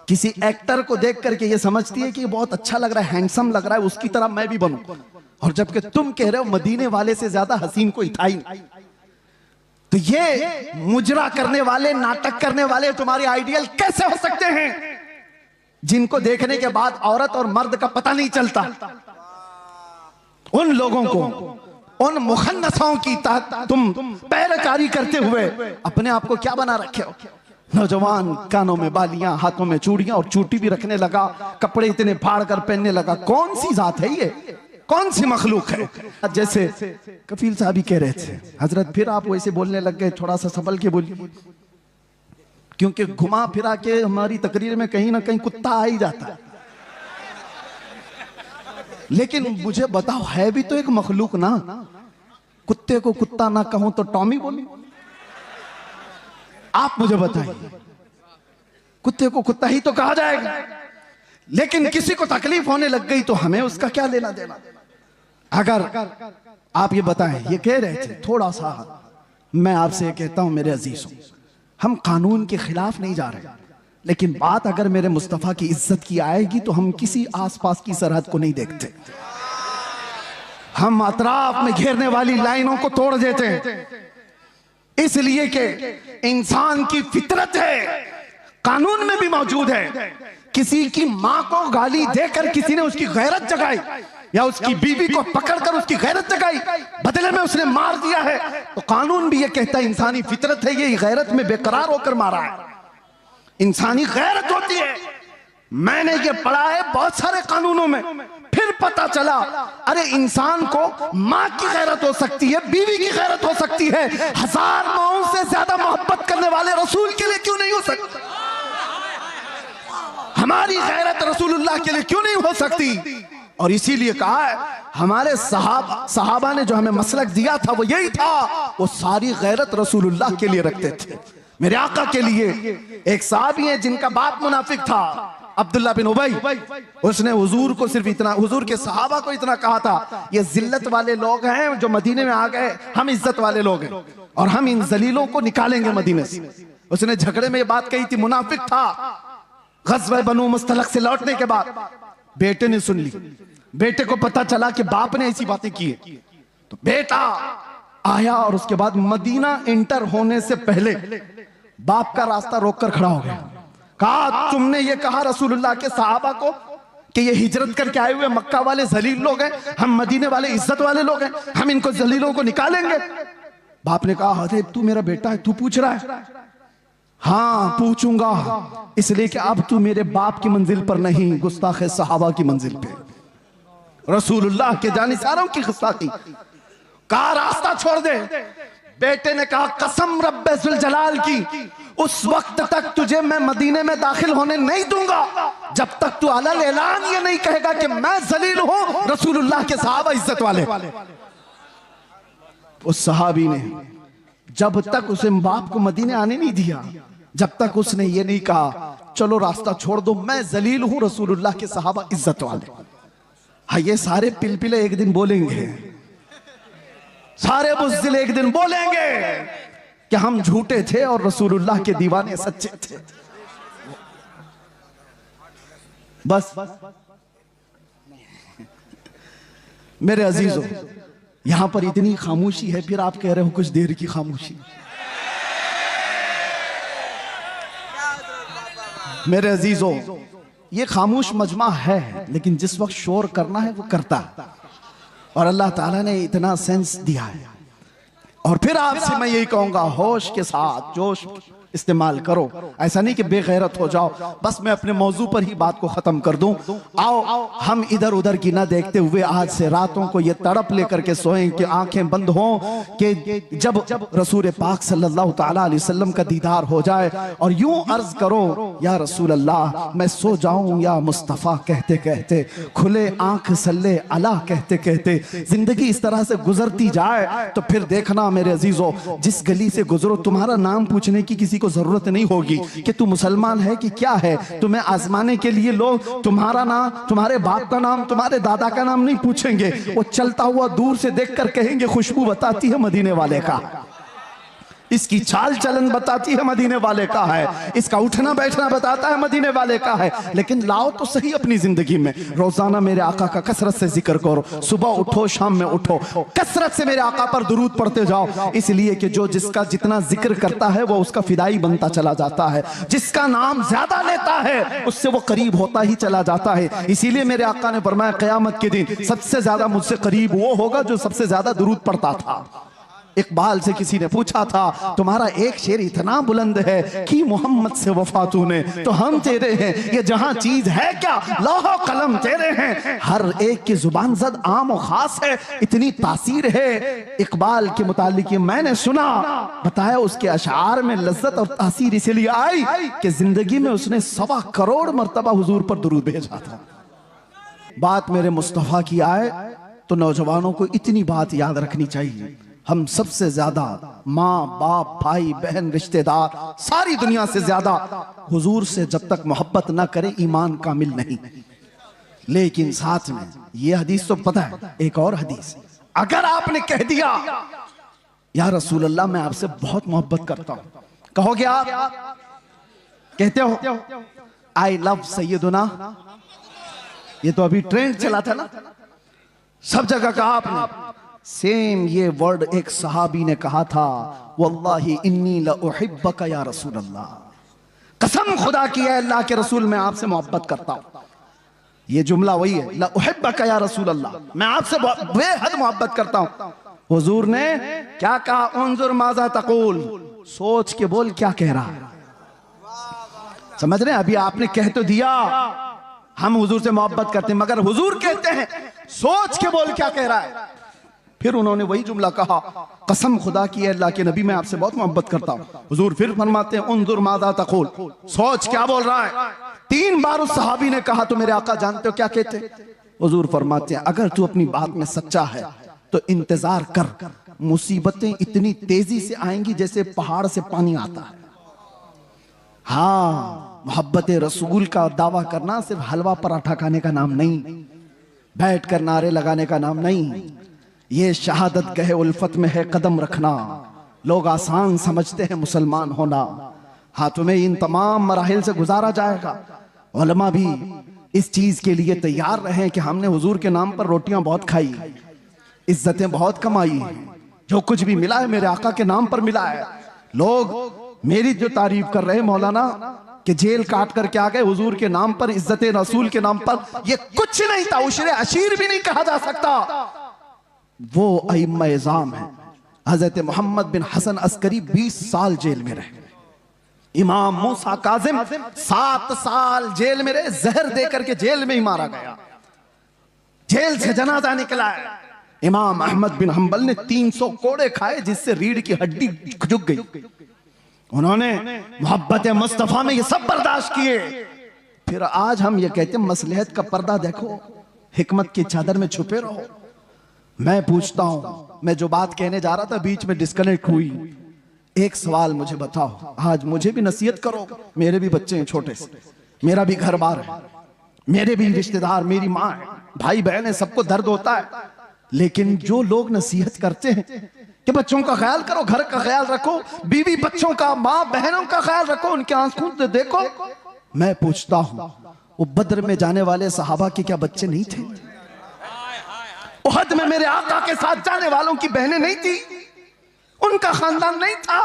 किसी एक्टर को देख करके ये समझती है कि ये बहुत अच्छा लग रहा है, हैंडसम लग रहा है, उसकी तरह मैं भी बनूं, और जबकि तुम कह रहे हो मदीने वाले से ज्यादा हसीन कोई था ही नहीं। तो ये मुजरा करने वाले, नाटक करने वाले तुम्हारे आइडियल कैसे हो सकते हैं, जिनको देखने के बाद औरत और मर्द का पता नहीं चलता? उन लोगों को, उन मुखन्नसों की तुम पैरकारी करते हुए अपने आप को क्या बना रखे हो? नौजवान कानों में बालियां, हाथों में चूड़ियां, और चूटी भी रखने लगा, कपड़े इतने फाड़ कर पहनने लगा। कौन सी जात है ये, कौन सी मखलूक है? जैसे कफील साहब ही कह रहे थे, हजरत फिर आप वैसे बोलने लग गए, थोड़ा सा संभल के बोलिए। क्योंकि घुमा फिरा के हमारी तकरीर में कहीं ना कहीं कुत्ता आ ही जाता है। लेकिन मुझे बताओ, है भी तो एक मखलूक ना। कुत्ते को कुत्ता ना कहूं तो टॉमी बोलूं? आप मुझे बताइए, कुत्ते को कुत्ता ही तो कहा जाएगा। लेकिन किसी को तकलीफ होने लग गई तो हमें उसका क्या लेना देना। अगर आप ये बताएं, ये कह रहे थे थोड़ा सा, मैं आपसे ये कहता हूं मेरे अजीजों, हम कानून के खिलाफ नहीं जा रहे, लेकिन बात अगर मेरे मुस्तफा की इज्जत की आएगी तो हम किसी आसपास की सरहद को नहीं देखते। हम अतराफ में घेरने वाली लाइनों को तोड़ देते हैं, इसलिए कि इंसान की फितरत है, कानून में भी मौजूद है। किसी की मां को गाली देकर किसी ने उसकी गैरत जगाई, या उसकी बीवी को पकड़कर उसकी गैरत जगाई, बदले में उसने मार दिया है, तो कानून भी ये कहता है इंसानी फितरत है, ये गैरत में बेकरार होकर मारा है। इंसानी गैरत होती है। मैंने ये पढ़ा है बहुत सारे कानूनों में, फिर पता चला अरे इंसान को मां की गैरत हो सकती है, बीवी की गैरत हो सकती है, 1000 माओं से ज्यादा मोहब्बत करने वाले रसूल के लिए क्यों नहीं हो सकती? हमारी गैरत रसूलुल्लाह के लिए क्यों नहीं हो सकती? और इसीलिए कहा है हमारे सहाबा ने जो हमें मसलक दिया था वो यही था, वो सारी गैरत रसूलुल्लाह के लिए रखते थे, मेरे आका के लिए। एक साहबी है जिनका बाप मुनाफिक था, अब्दुल्ला बिन उबई, उसने हुजूर को सिर्फ इतना, हुजूर के सहाबा को इतना कहा था, ये जिल्लत वाले लोग हैं जो मदीने में आ गए, हम इज्जत वाले लोग हैं और हम इन जलीलों को निकालेंगे मदीने से। उसने झगड़े में ये बात कही थी, मुनाफिक था। गज़वा बनु मुस्तलक से लौटने के बाद बेटे ने सुन ली, बेटे को पता चला कि बाप ने ऐसी बातें की है, तो बेटा आया और उसके बाद मदीना इंटर होने से पहले बाप का रास्ता रोककर खड़ा हो गया। कहा तुमने ये कहा रसूलुल्लाह के सहाबा को कि ये हिजरत करके आए हुए मक्का वाले जलील लोग हैं, हम मदीने वाले इज्जत वाले लोग हैं, हम इनको जलीलों को निकालेंगे। बाप ने कहा अरे तू मेरा बेटा है, तू पूछ रहा है? हाँ पूछूंगा, इसलिए कि अब तू मेरे बाप की मंजिल पर नहीं, गुस्ताखे सहाबा की मंजिल पे, रसूलुल्लाह के जानिसारों की गुस्ताखी। कहा रास्ता छोड़ दे। बेटे ने कहा कसम रब्बे जुल जलाल की, उस वक्त तक तुझे मैं मदीने में दाखिल होने नहीं दूंगा जब तक तू अलल ऐलान ये नहीं कहेगा कि मैं जलील हूं, रसूलुल्लाह के सहाबा इज्जत वाले। उस सहाबी ने जब तक उसे बाप को मदीने आने नहीं दिया, जब तक उसने ये नहीं कहा चलो रास्ता छोड़ दो, मैं जलील हूं, रसूलुल्लाह के सहाबा इज्जत वाले। हाँ ये सारे पिलपिले एक दिन बोलेंगे, सारे बुज़दिल एक दिन बोलेंगे कि हम झूठे थे और रसूलुल्लाह के दीवाने सच्चे थे। बस मेरे अजीजों, यहां पर इतनी खामोशी है, फिर आप कह रहे हो कुछ देर की खामोशी। मेरे अजीजों, ये खामोश मजमा है, लेकिन जिस वक्त शोर करना है वो करता है, और अल्लाह ताला ने इतना सेंस दिया है। और फिर आपसे मैं यही कहूंगा, होश के साथ जोश इस्तेमाल करो, ऐसा नहीं कि बेगैरत हो जाओ। बस मैं अपने मौजू पर ही बात को खत्म कर दूं। आओ हम इधर उधर की ना देखते हुए आज से रातों को ये तड़प लेकर के सोएं कि आंखें बंद हों कि जब रसूल पाक सल्लल्लाहु ताला अलैहि वसल्लम का दीदार हो जाए, और यूं अर्ज करो या रसूल अल्लाह मैं सो जाऊं या मुस्तफ़ा कहते कहते, खुले आंख सल्ले अला कहते कहते जिंदगी इस तरह से गुजरती जाए तो फिर देखना मेरे अजीजों, जिस गली से गुजरो तुम्हारा नाम पूछने की किसी को जरूरत नहीं होगी कि तू मुसलमान है कि क्या है। तुम्हें आजमाने के लिए लोग तुम्हारा नाम, तुम्हारे बाप का नाम, तुम्हारे दादा का नाम नहीं पूछेंगे, वो चलता हुआ दूर से देखकर कहेंगे खुशबू बताती है मदीने वाले का, इसकी चाल चलन बताती है मदीने वाले का है, इसका उठना बैठना बताता है मदीने वाले का है। लेकिन लाओ तो सही अपनी जिंदगी में रोजाना मेरे आका का कसरत से जिक्र करो, सुबह उठो शाम में उठो, कसरत से मेरे आका पर दुरूद पढ़ते जाओ, इसलिए कि जो जिसका जितना जिक्र करता है वो उसका फिदाई बनता चला जाता है, जिसका नाम ज्यादा लेता है उससे वो करीब होता ही चला जाता है। इसीलिए मेरे आका ने फरमाया क़यामत के दिन सबसे ज्यादा मुझसे करीब वो होगा जो सबसे ज्यादा दुरूद पढ़ता था। इकबाल से किसी ने पूछा था तुम्हारा एक शेर इतना बुलंद है कि मोहम्मद से वफा तूने, तो हम तेरे हैं, ये जहां चीज है क्या लौह कलम तेरे हैं, हर एक की जुबान जद आम और खास है, इतनी तासीर है इकबाल के मुतालिक। मैंने सुना बताया उसके अशार में लज्जत और तासीर इसलिए आई कि जिंदगी में उसने 1.25 करोड़ मर्तबा हुजूर पर दुरूद भेजा था। बात मेरे मुस्तफा की आए तो नौजवानों को इतनी बात याद रखनी चाहिए, हम सबसे ज्यादा माँ बाप भाई बहन रिश्तेदार सारी दुनिया से ज्यादा हुजूर से जब तक मोहब्बत ना करे ईमान कामिल नहीं। लेकिन साथ में ये हदीस तो पता है, एक और हदीस, अगर आपने कह दिया या रसूल अल्लाह मैं आपसे बहुत मोहब्बत करता हूं, कहोगे आप कहते हो आई लव सैयदुना, ये तो अभी ट्रेंड चला था ना, सब जगह कहा आपने। सेम ये वर्ड एक सहाबी ने कहा था, वल्लाही इन्नी लउहिब्बका या रसूल अल्लाह, कसम खुदा की है अल्लाह के रसूल मैं आपसे मोहब्बत करता हूं। ये जुमला वही है, लउहिब्बका या रसूल अल्लाह, मैं आपसे बेहद मोहब्बत करता हूं। हुजूर ने क्या कहा, उन्जुर माजा तकूल, सोच के बोल क्या कह रहा है। समझ रहे हैं, अभी आपने कह तो दिया हम हुजूर से मोहब्बत करते हैं, मगर हुजूर कहते हैं सोच के बोल क्या कह रहा है। फिर उन्होंने वही जुमला कहा, कसम खुदा की है अल्लाह के नबी मैं आपसे बहुत मोहब्बत करता हूं। हुजूर फिर फरमाते हैं उन्जुर मादा तकूल, सोच क्या बोल रहा है। 3 बार उस सहाबी ने कहा तो मेरे आका जानते हो क्या कहते। हुजूर फरमाते हैं अगर तू अपनी बात में सच्चा है तो इंतजार कर, मुसीबतें इतनी तेजी से आएंगी जैसे पहाड़ से पानी आता है। हाँ, मोहब्बत रसूल का दावा करना सिर्फ हलवा पराठा खाने का नाम नहीं, बैठ कर नारे लगाने का नाम नहीं, ये शहादत गहे उल्फत में है कदम रखना। लोग आसान समझते हैं मुसलमान होना, हाँ तुम्हें इन तमाम मराहिल से गुजारा जाएगा। उलमा भी इस चीज के लिए तैयार रहे कि हमने हुजूर के नाम पर रोटियां बहुत खाई, इज्जतें बहुत कमाई, जो कुछ भी मिला है मेरे आका के नाम पर मिला है। लोग मेरी जो तारीफ कर रहे हैं मौलाना कि जेल काट करके आ गए हुजूर के नाम पर, इज्जत रसूल के नाम पर, ये कुछ नहीं था, उशरे अशीर भी नहीं कहा जा सकता। वो अइम्मा इज़ाम है। हजरत मोहम्मद बिन हसन अस्करी 20 साल जेल में रहे, इमाम मूसा काजिम 7 साल जेल में रहे, जहर देकर के जेल में ही मारा गया, जेल से जनाजा निकला है। इमाम अहमद बिन हंबल ने 300 कोड़े खाए जिससे रीढ़ की हड्डी झुक गई। उन्होंने मोहब्बत मुस्तफा में ये सब बर्दाश्त किए। फिर आज हम ये कहते हैं मसलहत का पर्दा देखो, हिकमत की चादर में छुपे रहो। मैं पूछता हूं, मैं जो बात कहने जा रहा था बीच में डिस्कनेक्ट हुई, एक सवाल मुझे बताओ, आज मुझे भी नसीहत करो, मेरे भी बच्चे हैं छोटे से, मेरा भी घर बार है, मेरे भी रिश्तेदार, मेरी माँ है, भाई बहन है, सबको दर्द होता है। लेकिन जो लोग नसीहत करते हैं कि बच्चों का ख्याल करो, घर का ख्याल रखो, बीवी बच्चों का, माँ बहनों का ख्याल रखो, उनके आंसू से देखो, मैं पूछता हूं वो बद्र में जाने वाले सहाबा के क्या बच्चे नहीं थे? उहद में मेरे आका के साथ जाने वालों की बहनें नहीं थी? उनका खानदान नहीं था?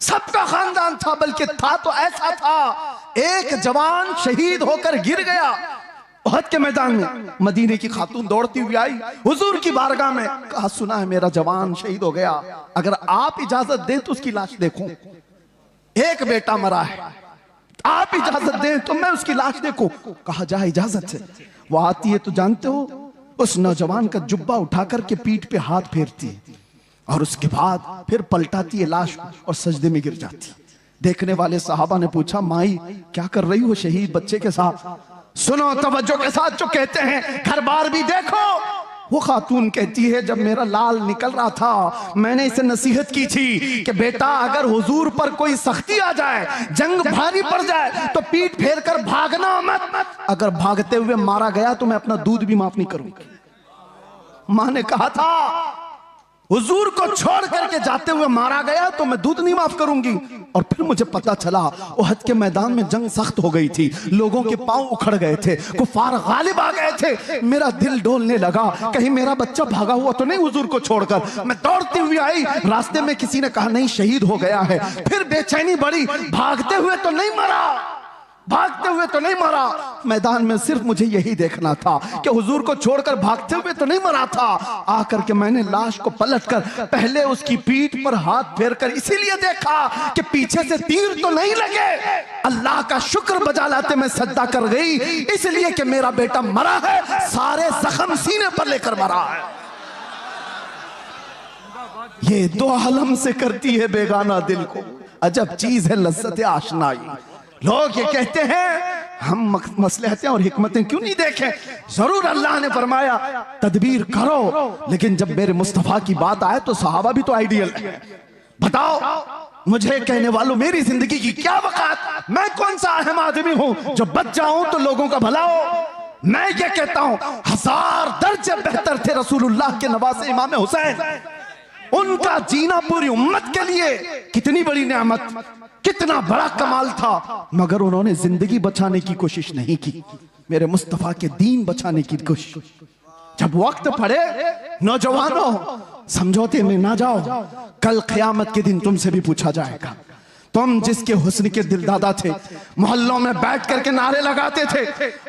सबका खानदान था, बल्कि था तो ऐसा था, एक जवान शहीद होकर गिर गया उहद के मैदान में, मदीने की खातून दौड़ती हुई आई हुजूर की बारगाह में, कहा सुना है मेरा जवान शहीद हो गया, अगर आप इजाजत दें तो उसकी लाश देखूं, एक बेटा मरा है, आप इजाजत दें तो मैं उसकी लाश देखूं। कहा जा इजाजत से। वो आती है तो जानते हो उस नौजवान का जुब्बा उठा करके पीठ पे हाथ फेरती है और उसके बाद फिर पलटाती है लाश और सजदे में गिर जाती। देखने वाले साहबा ने पूछा माई क्या कर रही हो शहीद बच्चे के साथ? सुनो तवज्जो के साथ जो कहते हैं, घर बार भी देखो। वो खातून कहती है जब मेरा लाल निकल रहा था मैंने इसे नसीहत की थी कि बेटा अगर हुजूर पर कोई सख्ती आ जाए, जंग भारी पड़ जाए तो पीठ फेर कर भागना मत, अगर भागते हुए मारा गया तो मैं अपना दूध भी माफ नहीं करूंगी। मां ने कहा था हुजूर को छोड़ करके जाते हुए मारा गया तो मैं दूध नहीं माफ करूंगी। और फिर मुझे पता चला उहद के मैदान में जंग सख्त हो गई थी, लोगों के पांव उखड़ गए थे, कुफार गालिब आ गए थे। मेरा दिल डोलने लगा, कहीं मेरा बच्चा भागा हुआ तो नहीं हुजूर को छोड़कर। मैं दौड़ती हुई आई, रास्ते में किसी ने कहा नहीं शहीद हो गया है। फिर बेचैनी बढ़ी, भागते हुए तो नहीं मरा, भागते हुए तो नहीं मरा, मैदान में सिर्फ मुझे यही देखना था कि हुजूर को छोड़कर भागते हुए तो नहीं मरा था। आकर के मैंने लाश को पलटकर पहले उसकी पीठ पर हाथ फेरकर इसीलिए देखा कि पीछे से तीर तो नहीं लगे। अल्लाह का शुक्र बजा लाते मैं सजदा कर गई, इसलिए कि मेरा बेटा मरा है, सारे जख्म सीने पर लेकर मरा है। ये दो आलम से करती है बेगाना दिल को, अजब चीज है लज्जत आशनाई। लोग ये कहते हैं हम मसलहतें और हिकमतें क्यों नहीं देखें। जरूर अल्लाह ने फरमाया तदबीर करो, लेकिन जब मेरे मुस्तफा की बात आए तो सहाबा भी तो आइडियल है। बताओ मुझे कहने वालों, मेरी जिंदगी की क्या वकात, मैं कौन सा अहम आदमी हूं जो बच जाऊं तो लोगों का भला हो। मैं ये कहता हूं 1000 दर्जे बेहतर थे रसूलुल्लाह के नवासे इमाम हुसैन। उनका जीना पूरी उम्मत के लिए कितनी बड़ी नेमत, कितना बड़ा कमाल था, मगर उन्होंने जिंदगी बचाने की कोशिश नहीं की, मेरे मुस्तफा के दीन बचाने की कोशिश। जब वक्त पड़े नौजवानों समझौते में ना जाओ, कल क़यामत के दिन तुमसे भी पूछा जाएगा। तुम जिसके हुस्न के दिलदादा थे, मोहल्लों में बैठ करके नारे लगाते थे,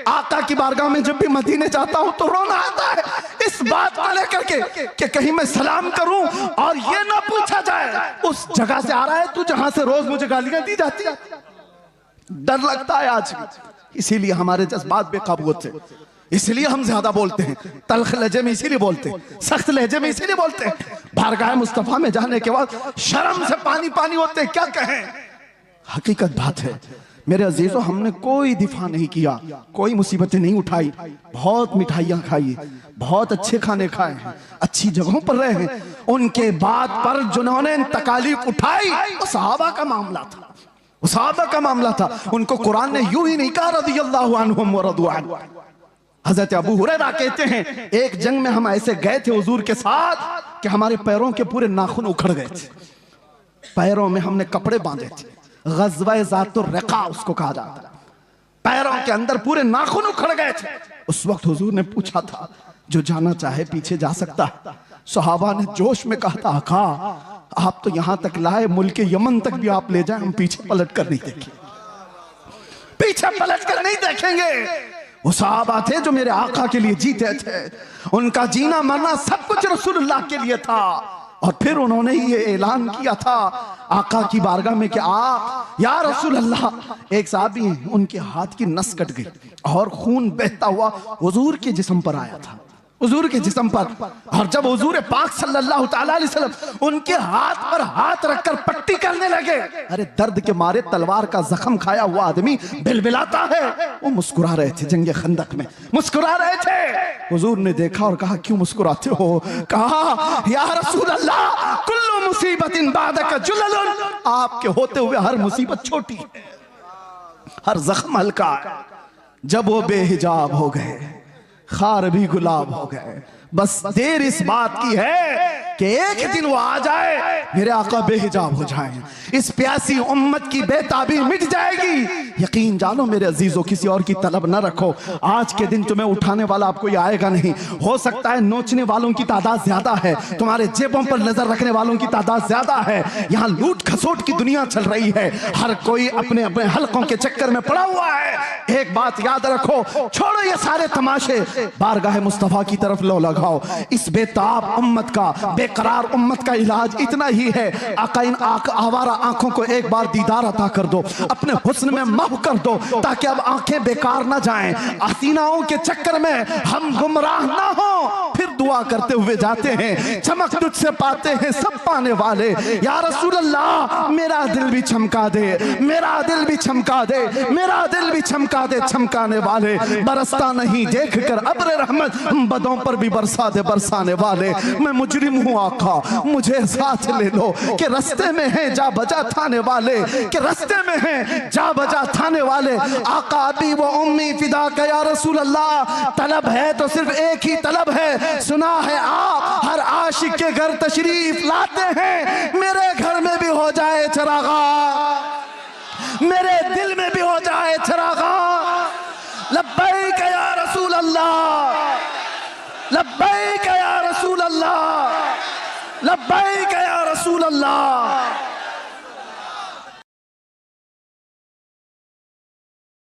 आका की बारगाह में जब भी मदीने जाता हूं तो रोना आता है इस बात को लेकर के कि कहीं मैं सलाम करूं और ये ना पूछा जाए उस जगह से आ रहा है तू जहां से रोज मुझे गालियां दी जाती है। डर लगता है आज, इसीलिए हमारे जज्बात बेकाबू होते, इसलिए हम ज्यादा बोलते हैं, तल्ख लहजे में इसीलिए बोलते हैं, सख्त लहजे में इसीलिए बोलते हैं। बारगाह मुस्तफा में जाने के बाद शर्म से पानी पानी होते हैं, क्या कहें। हकीकत बात है मेरे अजीजों, हमने कोई दिफा नहीं किया, कोई मुसीबतें नहीं उठाई, बहुत मिठाइयां खाई, बहुत अच्छे खाने खाए हैं, अच्छी जगहों पर रहे हैं। उनके बाद पर जिन्होंने तकालीफ उठाई वो सहाबा का मामला था, वो सहाबा का मामला था। उनको कुरान ने यूं ही नहीं कहा रज़ियल्लाहु अन्हुम व रज़ू अन्हु। हजरत अबू हुरैरा कहते हैं एक जंग में हम ऐसे गए थे हुजूर के साथ कि हमारे पैरों के पूरे नाखून उखड़ गए थे, पैरों में हमने कपड़े बांधे थे, ग़ज़वा ज़ातुर रिक़ा उसको कहा जाता है, पैरों के अंदर पूरे नाखून उखड़ गए थे। उस वक्त हुजूर ने पूछा था जो जाना चाहे पीछे जा सकता है। सहाबा ने जोश में कहा था आका आप तो यहां तक लाए, मुल्क यमन तक भी आप ले जाए, हम पीछे पलट कर नहीं देखेंगे, पीछे पलट कर नहीं देखेंगे। वो सहाबा थे जो मेरे आका के लिए जीते थे, उनका जीना मरना सब कुछ रसूलुल्लाह के लिए था। और फिर उन्होंने ये ऐलान किया था आका की बारगाह में कि या रसूल अल्लाह। एक साहबी उनके हाथ की नस कट गई और खून बहता हुआ हुजूर के जिस्म पर आया था, हुजूर के जिस्म पर। और जब हुजूर पाक सल्लल्लाहु अलैहि वसल्लम उनके हाथ पर हाथ रखकर पट्टी करने लगे, अरे दर्द के मारे तलवार का जख्म खाया हुआ आदमी बिलबिलाता है, वो मुस्कुरा रहे थे, जंगे खंदक में मुस्कुरा रहे थे। हुजूर ने देखा और कहा क्यों मुस्कुराते हो। कहा या रसूल अल्लाह कुल्लु मुसीबतिन बादक जुललुन, आपके होते हुए हर मुसीबत छोटी है, हर जख्म हल्का है। जब वो बेहिजाब हो गए खार भी गुलाब हो गए, बस देर इस बात की है कि एक दिन वो आ जाए मेरे आका बेहिजाब हो जाएं, इस प्यासी उम्मत की बेताबी मिट जाएगी। यकीन जानो मेरे अजीजों किसी और की तलब न रखो, आज के दिन तुम्हें उठाने वाला आपको ये आएगा नहीं। हो सकता है नोचने वालों की तादाद ज्यादा है, तुम्हारे जेबों पर नजर रखने वालों की तादाद ज्यादा है, यहाँ लूट खसोट की दुनिया चल रही है, हर कोई अपने अपने हलकों के चक्कर में पड़ा हुआ है। एक बात याद रखो, छोड़ो ये सारे तमाशे, बारगाह मुस्तफा की तरफ लो लगाओ। इस बेताब उम्मत का, बेकरार उम्मत का इलाज इतना ही है, आका इन आवारा आंखों को एक बार दीदार अता कर दो, अपने हुस्न में महव कर दो, ताकि अब आंखें बेकार ना जाएं, हसीनाओं के चक्कर में हम गुमराह ना हो। फिर दुआ करते हुए जाते हैं, चमक तुझसे पाते हैं सब पाने वाले। या रसूल अल्लाह मेरा दिल भी चमका दे, मेरा दिल भी चमका दे, मेरा दिल भी चमका दे, चमकाने वाले। बरसता नहीं देख कर अब्र रहमत, बदों पर भी बरसा दे बरसाने वाले। मैं मुजरिम हूँ आका, मुझे साथ ले लो कि रस्ते में है जा बजा थाने वाले, कि रस्ते में है जा बजा थाने वाले। आका अभी वो उम्मी फिदा का या रसूल अल्लाह, तलब है तो सिर्फ एक ही तलब है, सुना है आप हर आशिक के घर तशरीफ लाते हैं, मेरे घर में भी हो जाए चरागा, मेरे दिल में भी हो जाए चरागा। लब्बैक या रसूल अल्लाह, लब्बैक या रसूल अल्लाह, लब्बैक या रसूल अल्लाह।